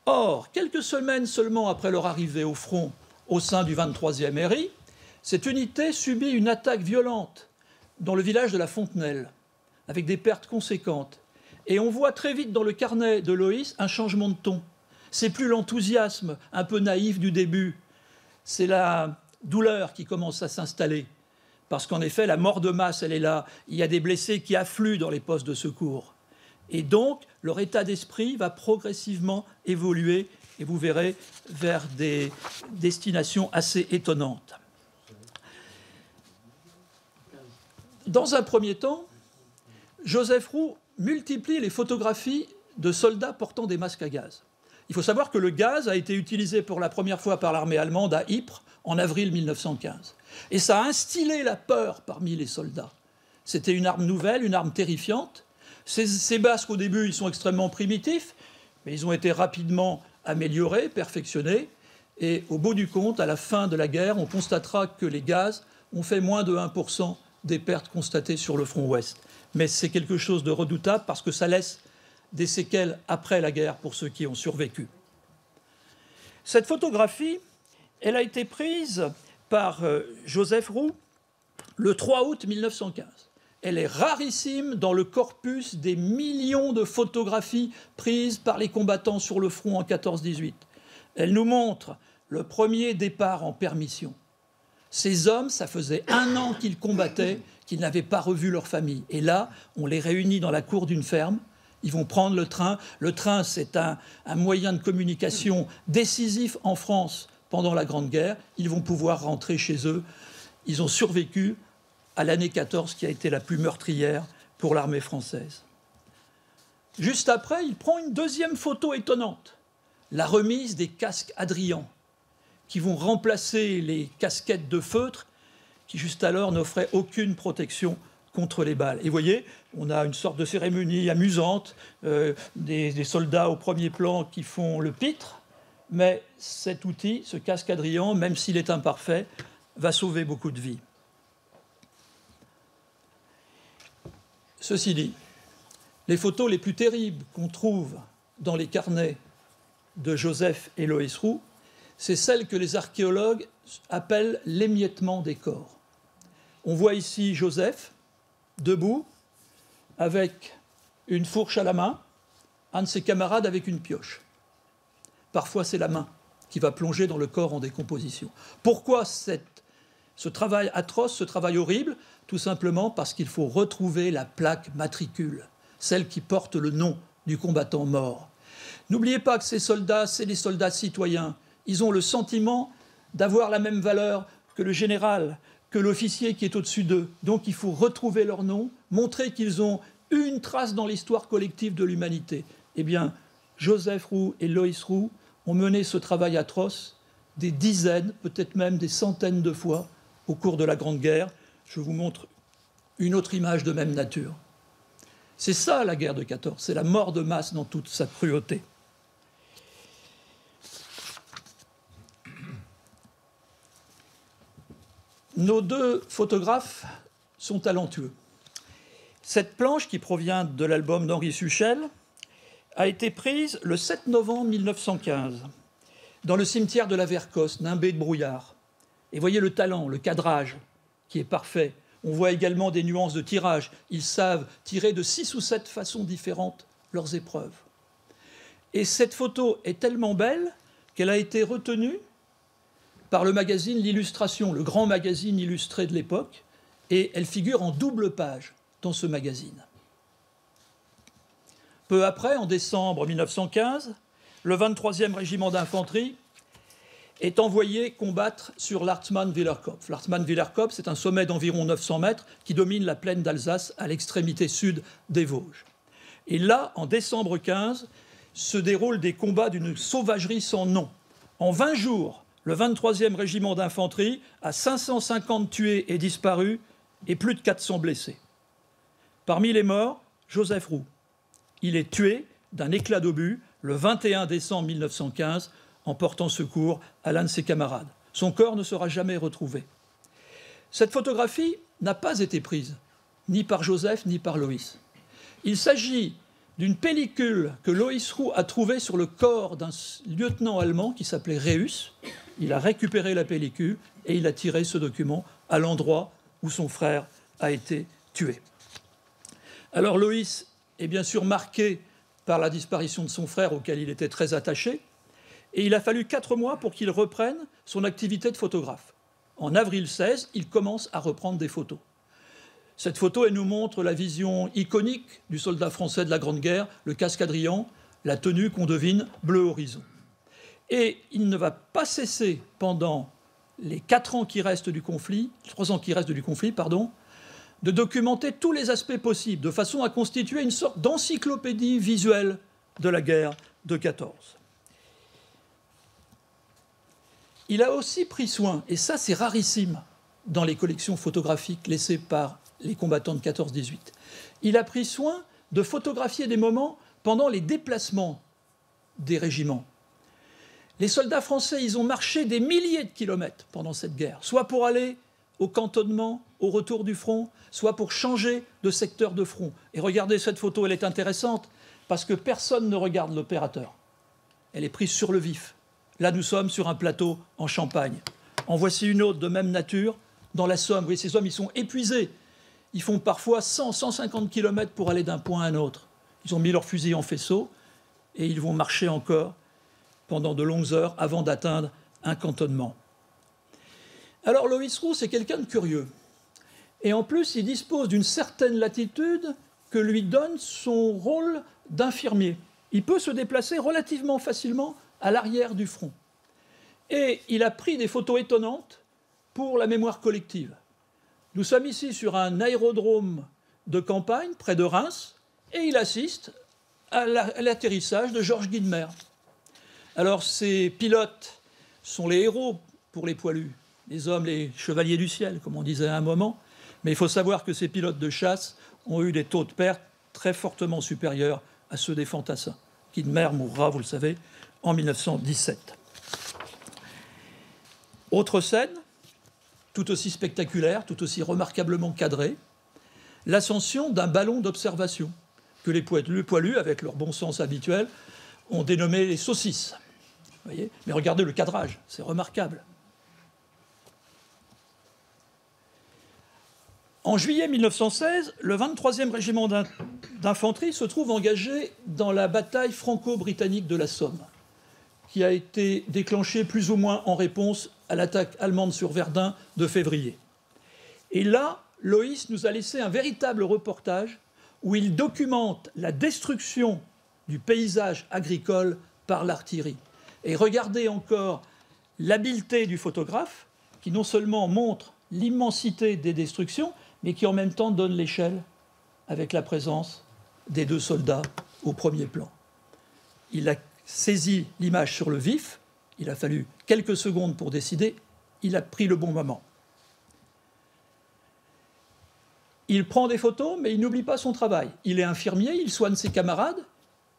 Or, quelques semaines seulement après leur arrivée au front au sein du 23e RI, cette unité subit une attaque violente dans le village de la Fontenelle, avec des pertes conséquentes. Et on voit très vite dans le carnet de Loïs un changement de ton. C'est plus l'enthousiasme un peu naïf du début, c'est la douleur qui commence à s'installer. Parce qu'en effet, la mort de masse, elle est là. Il y a des blessés qui affluent dans les postes de secours. Et donc, leur état d'esprit va progressivement évoluer, et vous verrez, vers des destinations assez étonnantes. Dans un premier temps, Joseph Roux multiplie les photographies de soldats portant des masques à gaz. Il faut savoir que le gaz a été utilisé pour la première fois par l'armée allemande à Ypres en avril 1915. Et ça a instillé la peur parmi les soldats. C'était une arme nouvelle, une arme terrifiante. Ces masques, au début, ils sont extrêmement primitifs, mais ils ont été rapidement améliorés, perfectionnés. Et au bout du compte, à la fin de la guerre, on constatera que les gaz ont fait moins de 1% des pertes constatées sur le front ouest. Mais c'est quelque chose de redoutable parce que ça laisse des séquelles après la guerre pour ceux qui ont survécu. Cette photographie, elle a été prise par Joseph Roux le 3 août 1915. Elle est rarissime dans le corpus des millions de photographies prises par les combattants sur le front en 14-18. Elle nous montre le premier départ en permission. Ces hommes, ça faisait 1 an qu'ils combattaient, qu'ils n'avaient pas revu leur famille. Et là, on les réunit dans la cour d'une ferme. Ils vont prendre le train. Le train, c'est un moyen de communication décisif en France pendant la Grande Guerre. Ils vont pouvoir rentrer chez eux. Ils ont survécu à l'année 14, qui a été la plus meurtrière pour l'armée française. Juste après, il prend une deuxième photo étonnante, la remise des casques Adrian, qui vont remplacer les casquettes de feutre, qui juste alors n'offraient aucune protection contre les balles. Et vous voyez, on a une sorte de cérémonie amusante, des soldats au premier plan qui font le pitre, mais cet outil, ce casque Adrian, même s'il est imparfait, va sauver beaucoup de vies. Ceci dit, les photos les plus terribles qu'on trouve dans les carnets de Joseph et Loïs Roux, c'est celles que les archéologues appellent l'émiettement des corps. On voit ici Joseph, debout, avec une fourche à la main, un de ses camarades avec une pioche. Parfois, c'est la main qui va plonger dans le corps en décomposition. Pourquoi ce travail atroce, ce travail horrible? Tout simplement parce qu'il faut retrouver la plaque matricule, celle qui porte le nom du combattant mort. N'oubliez pas que ces soldats, c'est des soldats citoyens. Ils ont le sentiment d'avoir la même valeur que le général, que l'officier qui est au-dessus d'eux. Donc il faut retrouver leur nom, montrer qu'ils ont une trace dans l'histoire collective de l'humanité. Eh bien, Joseph Roux et Loïs Roux ont mené ce travail atroce des dizaines, peut-être même des centaines de fois au cours de la Grande Guerre. Je vous montre une autre image de même nature. C'est ça la guerre de 14, c'est la mort de masse dans toute sa cruauté. Nos deux photographes sont talentueux. Cette planche, qui provient de l'album d'Henri Suchel, a été prise le 7 novembre 1915, dans le cimetière de la Vercosse, nimbé de brouillard. Et voyez le talent, le cadrage, qui est parfait. On voit également des nuances de tirage. Ils savent tirer de 6 ou 7 façons différentes leurs épreuves. Et cette photo est tellement belle qu'elle a été retenue par le magazine L'Illustration, le grand magazine illustré de l'époque, et elle figure en double page dans ce magazine. Peu après, en décembre 1915, le 23e régiment d'infanterie est envoyé combattre sur l'Hartmann-Wielerkopf. L'Hartmann-Wielerkopf, c'est un sommet d'environ 900 mètres qui domine la plaine d'Alsace à l'extrémité sud des Vosges. Et là, en décembre 15, se déroulent des combats d'une sauvagerie sans nom. En 20 jours, le 23e régiment d'infanterie a 550 tués et disparus et plus de 400 blessés. Parmi les morts, Joseph Roux. Il est tué d'un éclat d'obus le 21 décembre 1915 en portant secours à l'un de ses camarades. Son corps ne sera jamais retrouvé. Cette photographie n'a pas été prise, ni par Joseph, ni par Loïs. Il s'agit d'une pellicule que Loïs Roux a trouvée sur le corps d'un lieutenant allemand qui s'appelait Reus. Il a récupéré la pellicule et il a tiré ce document à l'endroit où son frère a été tué. Alors Loïs est bien sûr marqué par la disparition de son frère auquel il était très attaché, et il a fallu 4 mois pour qu'il reprenne son activité de photographe. En avril 16, il commence à reprendre des photos. Cette photo, elle nous montre la vision iconique du soldat français de la Grande Guerre, le cascadrian, la tenue qu'on devine bleu horizon. Et il ne va pas cesser pendant les 4 ans qui restent du conflit, 3 ans qui restent du conflit, de documenter tous les aspects possibles, de façon à constituer une sorte d'encyclopédie visuelle de la guerre de 14. Il a aussi pris soin, et ça c'est rarissime dans les collections photographiques laissées par les combattants de 14-18, il a pris soin de photographier des moments pendant les déplacements des régiments. Les soldats français, ils ont marché des milliers de kilomètres pendant cette guerre, soit pour aller au cantonnement, au retour du front, soit pour changer de secteur de front. Et regardez cette photo, elle est intéressante parce que personne ne regarde l'opérateur. Elle est prise sur le vif. Là, nous sommes sur un plateau en Champagne. En voici une autre de même nature dans la Somme. Vous voyez, ces hommes, ils sont épuisés. Ils font parfois 100, 150 km pour aller d'un point à un autre. Ils ont mis leurs fusils en faisceau et ils vont marcher encore pendant de longues heures avant d'atteindre un cantonnement. Alors Loïs Roux, c'est quelqu'un de curieux. Et en plus, il dispose d'une certaine latitude que lui donne son rôle d'infirmier. Il peut se déplacer relativement facilement à l'arrière du front. Et il a pris des photos étonnantes pour la mémoire collective. Nous sommes ici sur un aérodrome de campagne, près de Reims, et il assiste à l'atterrissage de Georges Guynemer. Alors, ces pilotes sont les héros pour les poilus, les hommes, les chevaliers du ciel, comme on disait à un moment. Mais il faut savoir que ces pilotes de chasse ont eu des taux de perte très fortement supérieurs à ceux des fantassins. Guynemer mourra, vous le savez, en 1917. Autre scène, tout aussi spectaculaire, tout aussi remarquablement cadrée, l'ascension d'un ballon d'observation que les poilus, avec leur bon sens habituel, ont dénommé les saucisses. Vous voyez ? Mais regardez le cadrage, c'est remarquable. En juillet 1916, le 23e régiment d'infanterie se trouve engagé dans la bataille franco-britannique de la Somme, qui a été déclenchée plus ou moins en réponse à l'attaque allemande sur Verdun de février. Et là, Loïs nous a laissé un véritable reportage où il documente la destruction du paysage agricole par l'artillerie. Et regardez encore l'habileté du photographe qui non seulement montre l'immensité des destructions, mais qui en même temps donne l'échelle avec la présence des 2 soldats au premier plan. Il a saisi l'image sur le vif, il a fallu quelques secondes pour décider, il a pris le bon moment. Il prend des photos, mais il n'oublie pas son travail. Il est infirmier, il soigne ses camarades,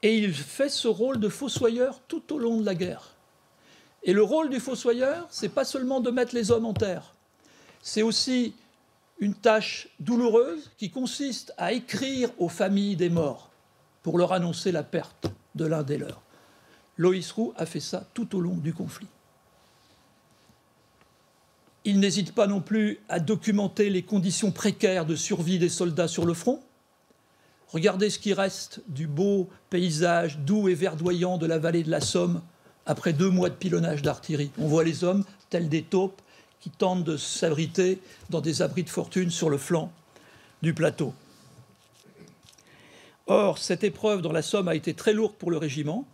et il fait ce rôle de fossoyeur tout au long de la guerre. Et le rôle du fossoyeur, c'est pas seulement de mettre les hommes en terre, c'est aussi une tâche douloureuse qui consiste à écrire aux familles des morts pour leur annoncer la perte de l'un des leurs. Loïs Roux a fait ça tout au long du conflit. Il n'hésite pas non plus à documenter les conditions précaires de survie des soldats sur le front. Regardez ce qui reste du beau paysage doux et verdoyant de la vallée de la Somme après 2 mois de pilonnage d'artillerie. On voit les hommes, tels des taupes, qui tentent de s'abriter dans des abris de fortune sur le flanc du plateau. Or, cette épreuve dans la Somme a été très lourde pour le régiment,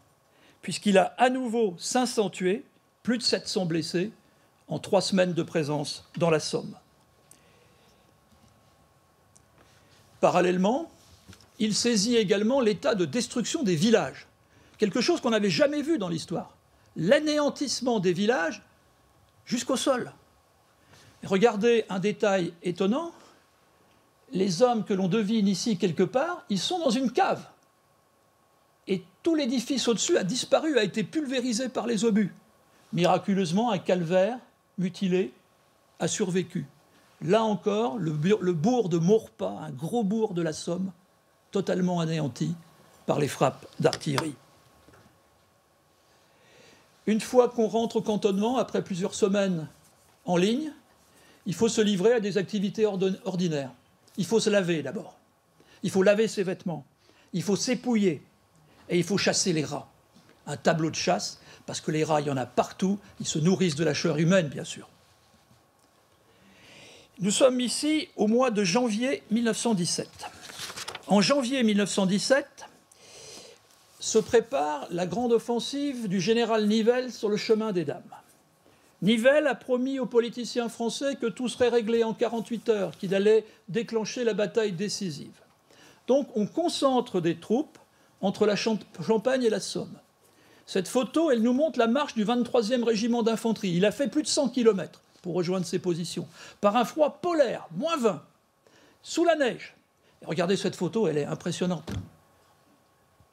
puisqu'il a à nouveau 500 tués, plus de 700 blessés, en 3 semaines de présence dans la Somme. Parallèlement, il saisit également l'état de destruction des villages, quelque chose qu'on n'avait jamais vu dans l'histoire. L'anéantissement des villages jusqu'au sol. Regardez un détail étonnant, les hommes que l'on devine ici quelque part, ils sont dans une cave. Et tout l'édifice au-dessus a disparu, a été pulvérisé par les obus. Miraculeusement, un calvaire mutilé a survécu. Là encore, le bourg de Maurepas, un gros bourg de la Somme, totalement anéanti par les frappes d'artillerie. Une fois qu'on rentre au cantonnement, après plusieurs semaines en ligne, il faut se livrer à des activités ordinaires. Il faut se laver d'abord. Il faut laver ses vêtements. Il faut s'épouiller. Et il faut chasser les rats. Un tableau de chasse, parce que les rats, il y en a partout. Ils se nourrissent de la chair humaine, bien sûr. Nous sommes ici au mois de janvier 1917. En janvier 1917, se prépare la grande offensive du général Nivelle sur le chemin des Dames. Nivelle a promis aux politiciens français que tout serait réglé en 48 heures, qu'il allait déclencher la bataille décisive. Donc on concentre des troupes entre la Champagne et la Somme. Cette photo, elle nous montre la marche du 23e régiment d'infanterie. Il a fait plus de 100 km pour rejoindre ses positions, par un froid polaire, -20, sous la neige. Et regardez cette photo, elle est impressionnante.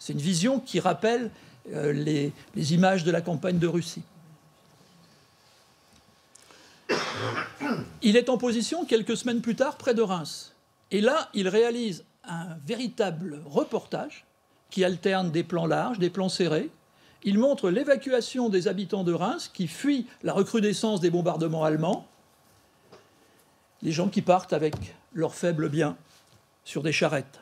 C'est une vision qui rappelle les images de la campagne de Russie. Il est en position quelques semaines plus tard près de Reims. Et là, il réalise un véritable reportage qui alterne des plans larges, des plans serrés. Il montre l'évacuation des habitants de Reims qui fuient la recrudescence des bombardements allemands. Les gens qui partent avec leurs faibles biens sur des charrettes.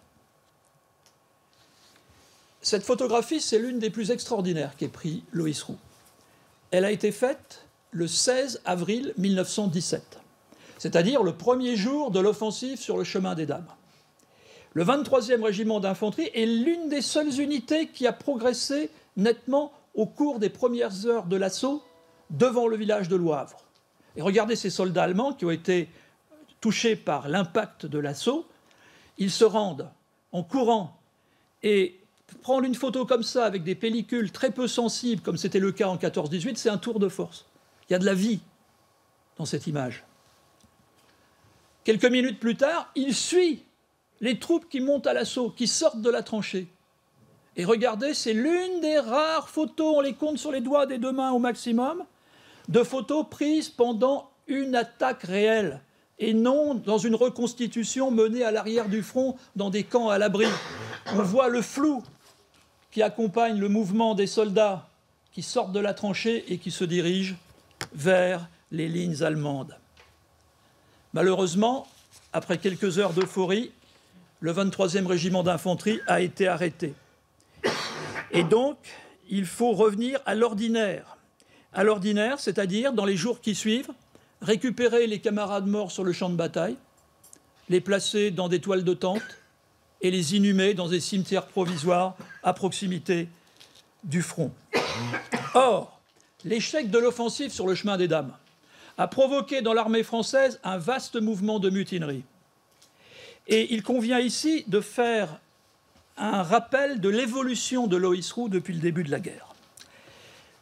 Cette photographie, c'est l'une des plus extraordinaires qu'ait pris Loïs Roux. Elle a été faite le 16 avril 1917, c'est-à-dire le premier jour de l'offensive sur le chemin des Dames. Le 23e régiment d'infanterie est l'une des seules unités qui a progressé nettement au cours des premières heures de l'assaut devant le village de Loivre. Et regardez ces soldats allemands qui ont été touchés par l'impact de l'assaut. Ils se rendent en courant et prendre une photo comme ça avec des pellicules très peu sensibles, comme c'était le cas en 14-18, c'est un tour de force. Il y a de la vie dans cette image. Quelques minutes plus tard, il suit les troupes qui montent à l'assaut, qui sortent de la tranchée. Et regardez, c'est l'une des rares photos, on les compte sur les doigts des 2 mains au maximum, de photos prises pendant une attaque réelle et non dans une reconstitution menée à l'arrière du front dans des camps à l'abri. On voit le flou qui accompagne le mouvement des soldats qui sortent de la tranchée et qui se dirigent vers les lignes allemandes. Malheureusement, après quelques heures d'euphorie, le 23e régiment d'infanterie a été arrêté. Et donc, il faut revenir à l'ordinaire. À l'ordinaire, c'est-à-dire, dans les jours qui suivent, récupérer les camarades morts sur le champ de bataille, les placer dans des toiles de tente et les inhumer dans des cimetières provisoires à proximité du front. Or, l'échec de l'offensive sur le chemin des Dames a provoqué dans l'armée française un vaste mouvement de mutinerie. Et il convient ici de faire un rappel de l'évolution de Loïs Roux depuis le début de la guerre.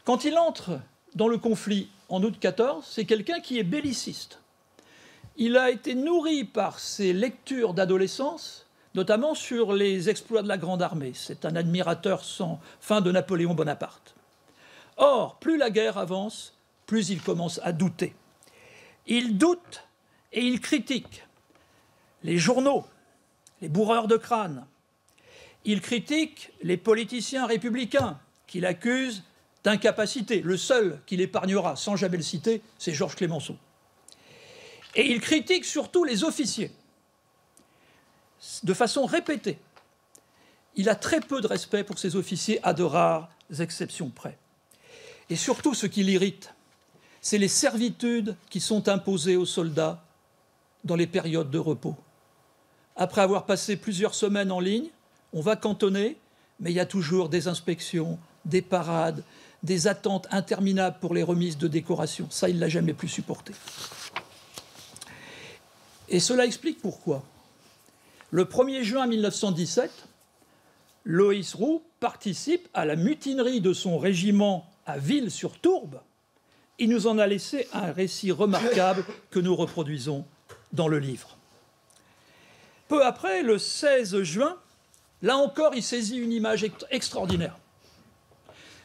Quand il entre dans le conflit en août 14, c'est quelqu'un qui est belliciste. Il a été nourri par ses lectures d'adolescence, notamment sur les exploits de la Grande Armée. C'est un admirateur sans fin de Napoléon Bonaparte. Or, plus la guerre avance, plus il commence à douter. Il doute et il critique les journaux, les bourreurs de crâne. Il critique les politiciens républicains qu'il accuse d'incapacité. Le seul qu'il épargnera, sans jamais le citer, c'est Georges Clemenceau. Et il critique surtout les officiers, de façon répétée. Il a très peu de respect pour ces officiers, à de rares exceptions près. Et surtout, ce qui l'irrite, c'est les servitudes qui sont imposées aux soldats dans les périodes de repos. Après avoir passé plusieurs semaines en ligne, on va cantonner, mais il y a toujours des inspections, des parades, des attentes interminables pour les remises de décorations. Ça, il ne l'a jamais plus supporté. Et cela explique pourquoi. Le 1er juin 1917, Loïs Roux participe à la mutinerie de son régiment à Ville-sur-Tourbe. Il nous en a laissé un récit remarquable que nous reproduisons dans le livre. Peu après, le 16 juin, là encore, il saisit une image extraordinaire.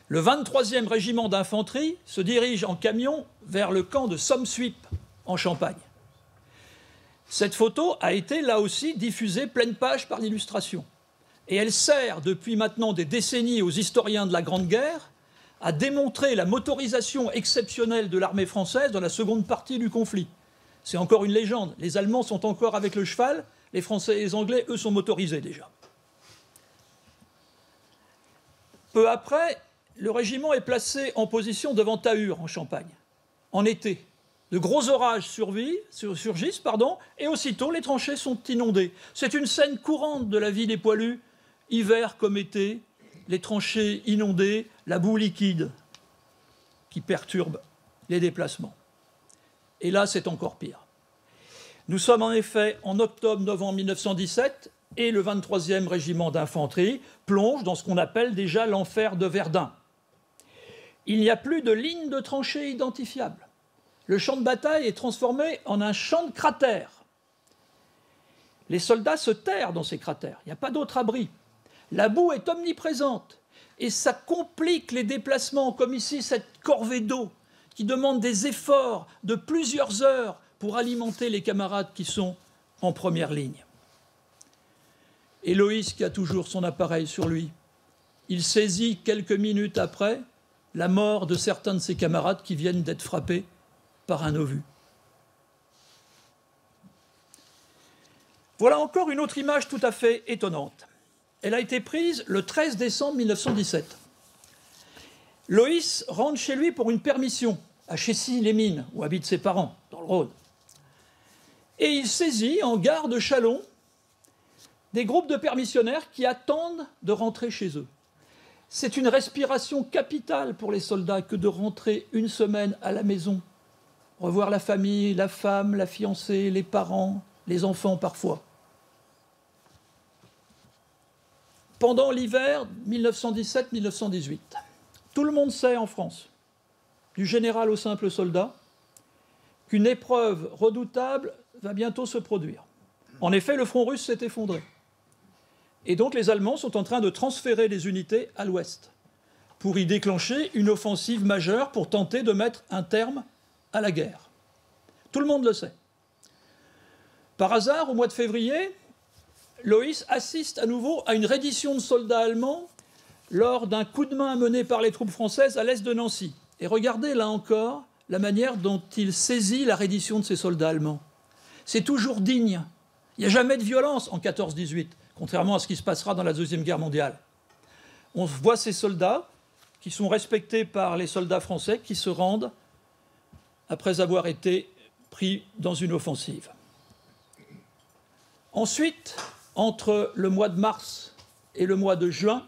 Le 23e régiment d'infanterie se dirige en camion vers le camp de Somme-Suippe, en Champagne. Cette photo a été, là aussi, diffusée pleine page par l'Illustration. Et elle sert, depuis maintenant des décennies, aux historiens de la Grande Guerre, à démontrer la motorisation exceptionnelle de l'armée française dans la seconde partie du conflit. C'est encore une légende. Les Allemands sont encore avec le cheval, les Français et les Anglais, eux, sont motorisés déjà. Peu après, le régiment est placé en position devant Tahur, en Champagne, en été. De gros orages surgissent, et aussitôt les tranchées sont inondées. C'est une scène courante de la vie des poilus, hiver comme été, les tranchées inondées, la boue liquide qui perturbe les déplacements. Et là, c'est encore pire. Nous sommes en effet en octobre-novembre 1917 et le 23e régiment d'infanterie plonge dans ce qu'on appelle déjà l'enfer de Verdun. Il n'y a plus de ligne de tranchées identifiable. Le champ de bataille est transformé en un champ de cratères. Les soldats se terrent dans ces cratères. Il n'y a pas d'autre abri. La boue est omniprésente et ça complique les déplacements, comme ici cette corvée d'eau qui demande des efforts de plusieurs heures pour alimenter les camarades qui sont en première ligne. Et Loïs, qui a toujours son appareil sur lui, il saisit quelques minutes après la mort de certains de ses camarades qui viennent d'être frappés par un obus. Voilà encore une autre image tout à fait étonnante. Elle a été prise le 13 décembre 1917. Loïs rentre chez lui pour une permission à Chessy-les-Mines, où habitent ses parents, dans le Rhône. Et il saisit en gare de Châlons des groupes de permissionnaires qui attendent de rentrer chez eux. C'est une respiration capitale pour les soldats que de rentrer une semaine à la maison, revoir la famille, la femme, la fiancée, les parents, les enfants parfois. Pendant l'hiver 1917-1918, tout le monde sait en France, du général au simple soldat, qu'une épreuve redoutable va bientôt se produire. En effet, le front russe s'est effondré. Et donc les Allemands sont en train de transférer les unités à l'ouest pour y déclencher une offensive majeure pour tenter de mettre un terme à la guerre. Tout le monde le sait. Par hasard, au mois de février, Loïs assiste à nouveau à une reddition de soldats allemands lors d'un coup de main mené par les troupes françaises à l'est de Nancy. Et regardez là encore la manière dont il saisit la reddition de ces soldats allemands. C'est toujours digne. Il n'y a jamais de violence en 14-18, contrairement à ce qui se passera dans la Deuxième Guerre mondiale. On voit ces soldats qui sont respectés par les soldats français qui se rendent après avoir été pris dans une offensive. Ensuite, entre le mois de mars et le mois de juin,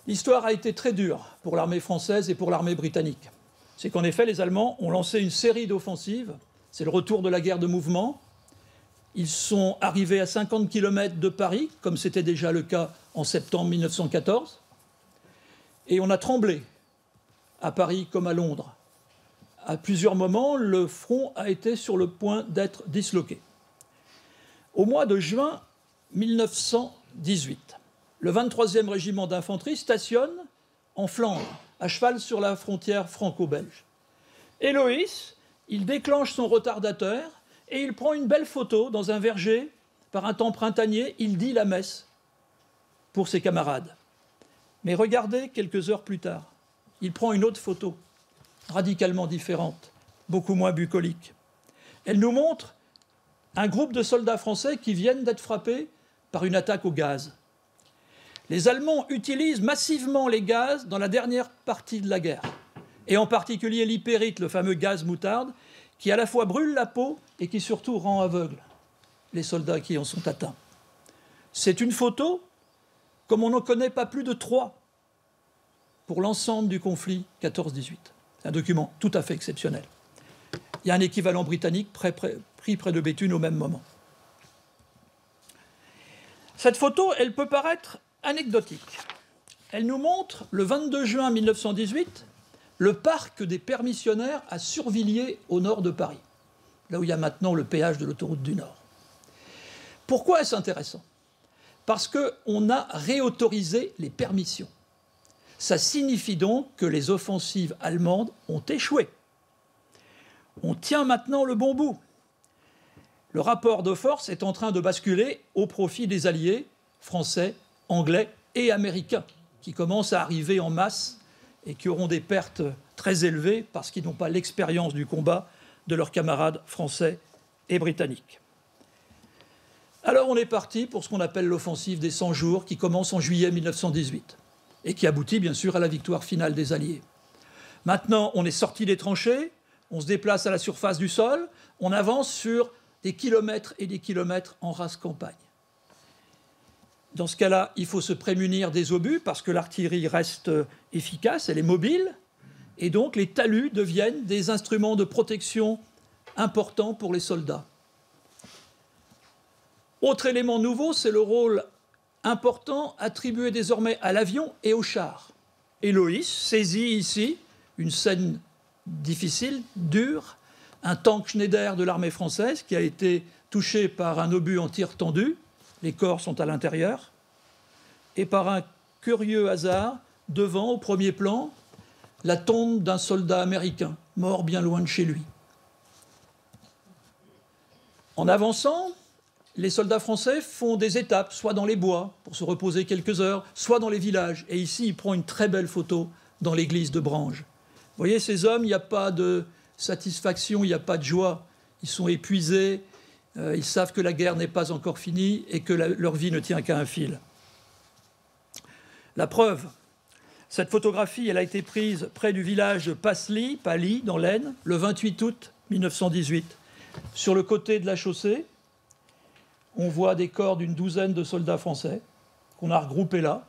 l'histoire a été très dure pour l'armée française et pour l'armée britannique. c'est qu'en effet, les Allemands ont lancé une série d'offensives. C'est le retour de la guerre de mouvement. Ils sont arrivés à 50 km de Paris, comme c'était déjà le cas en septembre 1914. Et on a tremblé, à Paris comme à Londres. À plusieurs moments, le front a été sur le point d'être disloqué. Au mois de juin 1918, le 23e régiment d'infanterie stationne en Flandre, à cheval sur la frontière franco-belge. Et Loïs, il déclenche son retardateur et il prend une belle photo dans un verger par un temps printanier. Il dit la messe pour ses camarades. Mais regardez, quelques heures plus tard, il prend une autre photo, radicalement différente, beaucoup moins bucolique. Elle nous montre un groupe de soldats français qui viennent d'être frappés par une attaque au gaz. Les Allemands utilisent massivement les gaz dans la dernière partie de la guerre, et en particulier l'hypérite, le fameux gaz moutarde, qui à la fois brûle la peau et qui surtout rend aveugle les soldats qui en sont atteints. C'est une photo comme on n'en connaît pas plus de 3 pour l'ensemble du conflit 14-18. C'est un document tout à fait exceptionnel. Il y a un équivalent britannique pris près de Béthune au même moment. Cette photo, elle peut paraître anecdotique. Elle nous montre, le 22 juin 1918, le parc des permissionnaires à Survilliers, au nord de Paris, là où il y a maintenant le péage de l'autoroute du Nord. Pourquoi est-ce intéressant? Parce qu'on a réautorisé les permissions. Ça signifie donc que les offensives allemandes ont échoué. On tient maintenant le bon bout. Le rapport de force est en train de basculer au profit des alliés français, anglais et américains, qui commencent à arriver en masse et qui auront des pertes très élevées parce qu'ils n'ont pas l'expérience du combat de leurs camarades français et britanniques. Alors on est parti pour ce qu'on appelle l'offensive des 100 jours, qui commence en juillet 1918 et qui aboutit bien sûr à la victoire finale des Alliés. Maintenant, on est sorti des tranchées, on se déplace à la surface du sol, on avance sur des kilomètres et des kilomètres en rase campagne. Dans ce cas-là, il faut se prémunir des obus parce que l'artillerie reste efficace, elle est mobile, et donc les talus deviennent des instruments de protection importants pour les soldats. Autre élément nouveau, c'est le rôle important attribué désormais à l'avion et au char. Et Loïs saisit ici une scène difficile, dure, un tank Schneider de l'armée française qui a été touché par un obus en tir tendu, les corps sont à l'intérieur, et par un curieux hasard, devant, au premier plan, la tombe d'un soldat américain, mort bien loin de chez lui. En avançant, les soldats français font des étapes, soit dans les bois, pour se reposer quelques heures, soit dans les villages. Et ici, il prend une très belle photo dans l'église de Branges. Vous voyez, ces hommes, il n'y a pas de satisfaction, il n'y a pas de joie. Ils sont épuisés, ils savent que la guerre n'est pas encore finie et que leur vie ne tient qu'à un fil. La preuve, cette photographie, elle a été prise près du village de Passely, Pally, dans l'Aisne, le 28 août 1918. Sur le côté de la chaussée, on voit des corps d'une douzaine de soldats français qu'on a regroupés là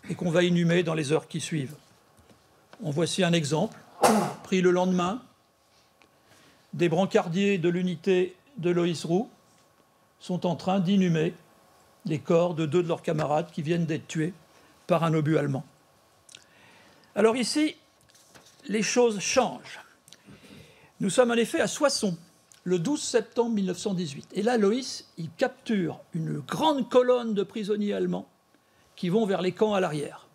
et qu'on va inhumer dans les heures qui suivent. En voici un exemple, pris le lendemain. Des brancardiers de l'unité de Loïs Roux sont en train d'inhumer les corps de 2 de leurs camarades qui viennent d'être tués par un obus allemand. Alors ici, les choses changent. Nous sommes en effet à Soissons, le 12 septembre 1918. Et là, Loïs, il capture une grande colonne de prisonniers allemands qui vont vers les camps à l'arrière.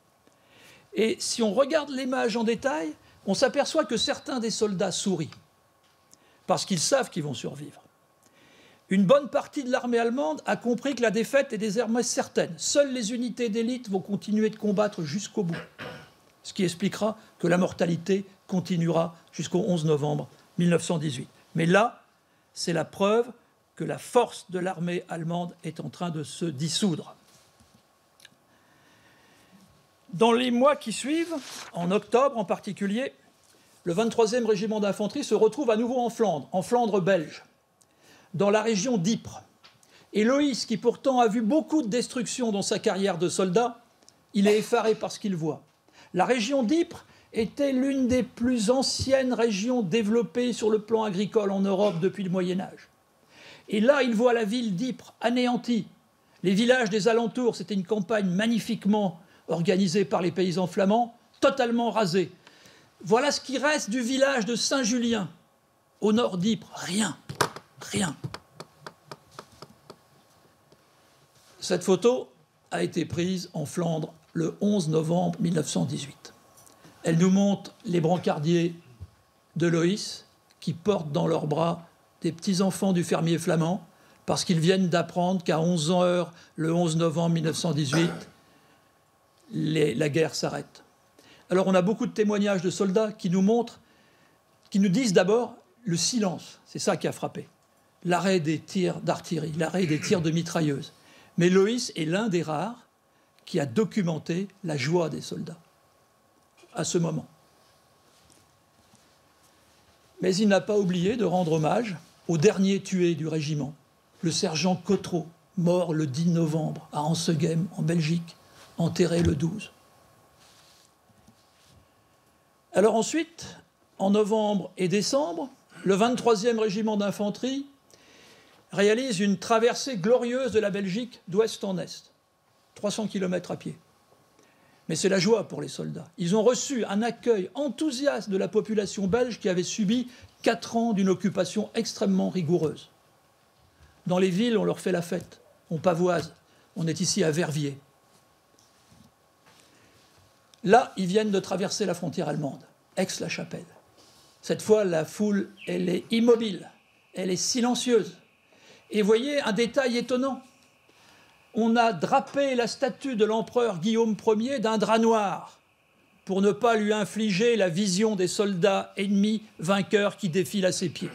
Et si on regarde l'image en détail, on s'aperçoit que certains des soldats sourient, parce qu'ils savent qu'ils vont survivre. Une bonne partie de l'armée allemande a compris que la défaite est désormais certaine. Seules les unités d'élite vont continuer de combattre jusqu'au bout, ce qui expliquera que la mortalité continuera jusqu'au 11 novembre 1918. Mais là, c'est la preuve que la force de l'armée allemande est en train de se dissoudre. Dans les mois qui suivent, en octobre en particulier, le 23e régiment d'infanterie se retrouve à nouveau en Flandre belge, dans la région d'Ypres. Et Loïs, qui pourtant a vu beaucoup de destruction dans sa carrière de soldat, il est effaré par ce qu'il voit. La région d'Ypres était l'une des plus anciennes régions développées sur le plan agricole en Europe depuis le Moyen-Âge. Et là, il voit la ville d'Ypres anéantie. Les villages des alentours, c'était une campagne magnifiquement organisée par les paysans flamands, totalement rasés. Voilà ce qui reste du village de Saint-Julien, au nord d'Ypres. Rien, rien. Cette photo a été prise en Flandre le 11 novembre 1918. Elle nous montre les brancardiers de Loïs qui portent dans leurs bras des petits-enfants du fermier flamand parce qu'ils viennent d'apprendre qu'à 11h, le 11 novembre 1918, la guerre s'arrête. Alors on a beaucoup de témoignages de soldats qui nous montrent, qui nous disent d'abord le silence, c'est ça qui a frappé, l'arrêt des tirs d'artillerie, l'arrêt des tirs de mitrailleuses. Mais Loïs est l'un des rares qui a documenté la joie des soldats à ce moment. Mais il n'a pas oublié de rendre hommage au dernier tué du régiment, le sergent Cotreau, mort le 10 novembre à Ansegem, en Belgique, enterré le 12. Alors ensuite, en novembre et décembre, le 23e régiment d'infanterie réalise une traversée glorieuse de la Belgique d'ouest en est, 300 km à pied. Mais c'est la joie pour les soldats. Ils ont reçu un accueil enthousiaste de la population belge qui avait subi 4 ans d'une occupation extrêmement rigoureuse. Dans les villes, on leur fait la fête, on pavoise. On est ici à Verviers. Là, ils viennent de traverser la frontière allemande, Aix-la-Chapelle. Cette fois, la foule, elle est immobile, elle est silencieuse. Et voyez un détail étonnant. On a drapé la statue de l'empereur Guillaume Ier d'un drap noir pour ne pas lui infliger la vision des soldats ennemis vainqueurs qui défilent à ses pieds.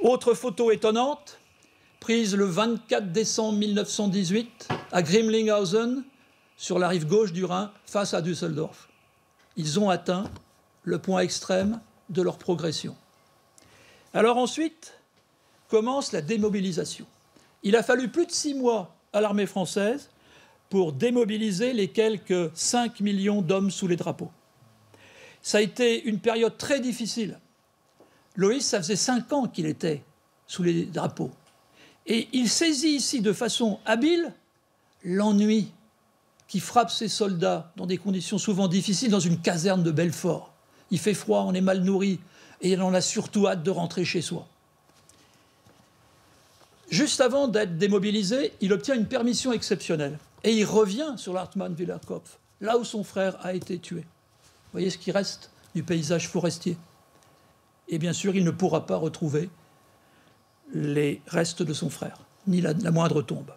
Autre photo étonnante, prise le 24 décembre 1918 à Grimlinghausen, sur la rive gauche du Rhin, face à Düsseldorf. Ils ont atteint le point extrême de leur progression. Alors ensuite commence la démobilisation. Il a fallu plus de 6 mois à l'armée française pour démobiliser les quelques 5 millions d'hommes sous les drapeaux. Ça a été une période très difficile. Loïs, ça faisait 5 ans qu'il était sous les drapeaux. Et il saisit ici de façon habile l'ennui qui frappe ses soldats dans des conditions souvent difficiles dans une caserne de Belfort. Il fait froid, on est mal nourri, et il en a surtout hâte de rentrer chez soi. Juste avant d'être démobilisé, il obtient une permission exceptionnelle. Et il revient sur l'Hartmann-Willerkopf, là où son frère a été tué. Vous voyez ce qui reste du paysage forestier. Et bien sûr, il ne pourra pas retrouver les restes de son frère, ni la moindre tombe.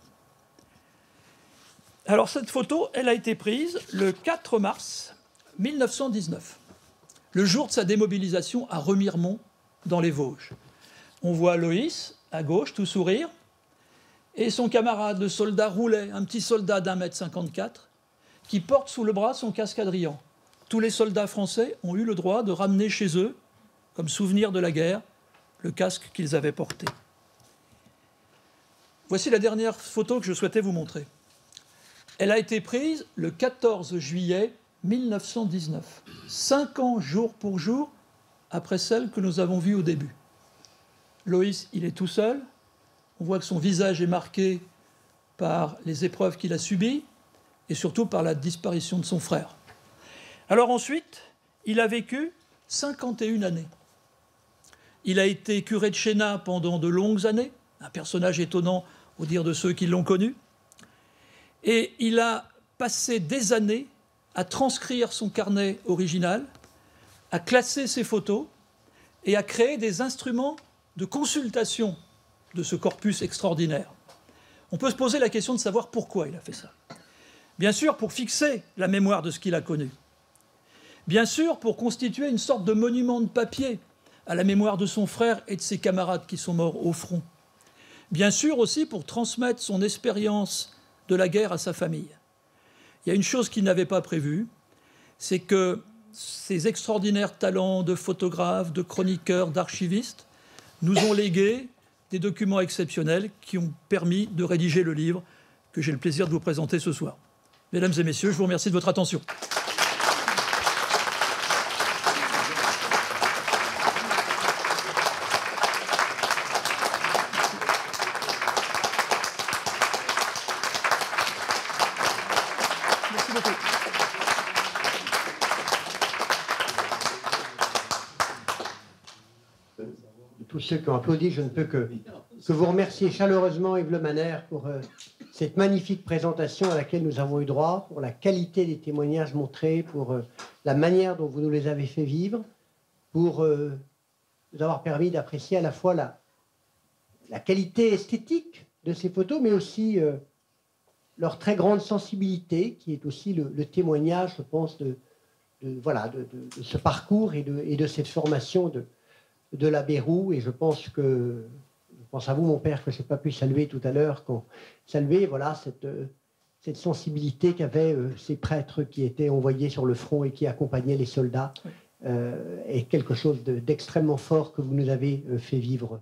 Alors cette photo, elle a été prise le 4 mars 1919, le jour de sa démobilisation à Remiremont, dans les Vosges. On voit Loïs, à gauche, tout sourire, et son camarade, le soldat Roulet, un petit soldat d'1,54 m, qui porte sous le bras son casque Adrian. Tous les soldats français ont eu le droit de ramener chez eux, comme souvenir de la guerre, le casque qu'ils avaient porté. Voici la dernière photo que je souhaitais vous montrer. Elle a été prise le 14 juillet 1919, 5 ans jour pour jour après celle que nous avons vue au début. Loïs, il est tout seul. On voit que son visage est marqué par les épreuves qu'il a subies et surtout par la disparition de son frère. Alors ensuite, il a vécu 51 années. Il a été curé de Chéna pendant de longues années, un personnage étonnant au dire de ceux qui l'ont connu. Et il a passé des années à transcrire son carnet original, à classer ses photos et à créer des instruments de consultation de ce corpus extraordinaire. On peut se poser la question de savoir pourquoi il a fait ça. Bien sûr, pour fixer la mémoire de ce qu'il a connu. Bien sûr, pour constituer une sorte de monument de papier à la mémoire de son frère et de ses camarades qui sont morts au front. Bien sûr aussi pour transmettre son expérience de la guerre à sa famille. Il y a une chose qu'il n'avait pas prévue, c'est que ces extraordinaires talents de photographes, de chroniqueurs, d'archivistes nous ont légué des documents exceptionnels qui ont permis de rédiger le livre que j'ai le plaisir de vous présenter ce soir. Mesdames et messieurs, je vous remercie de votre attention. tous ceux qui ont applaudi, je ne peux que vous remercier chaleureusement, Yves Le Maner, pour cette magnifique présentation à laquelle nous avons eu droit, pour la qualité des témoignages montrés, pour la manière dont vous nous les avez fait vivre, pour nous avoir permis d'apprécier à la fois la qualité esthétique de ces photos, mais aussi leur très grande sensibilité, qui est aussi le témoignage, je pense, de ce parcours et de cette formation de l'abbé Roux. Et je pense à vous, mon père, que je n'ai pas pu saluer tout à l'heure, saluer cette sensibilité qu'avaient ces prêtres qui étaient envoyés sur le front et qui accompagnaient les soldats, est quelque chose d'extrêmement fort que vous nous avez fait vivre.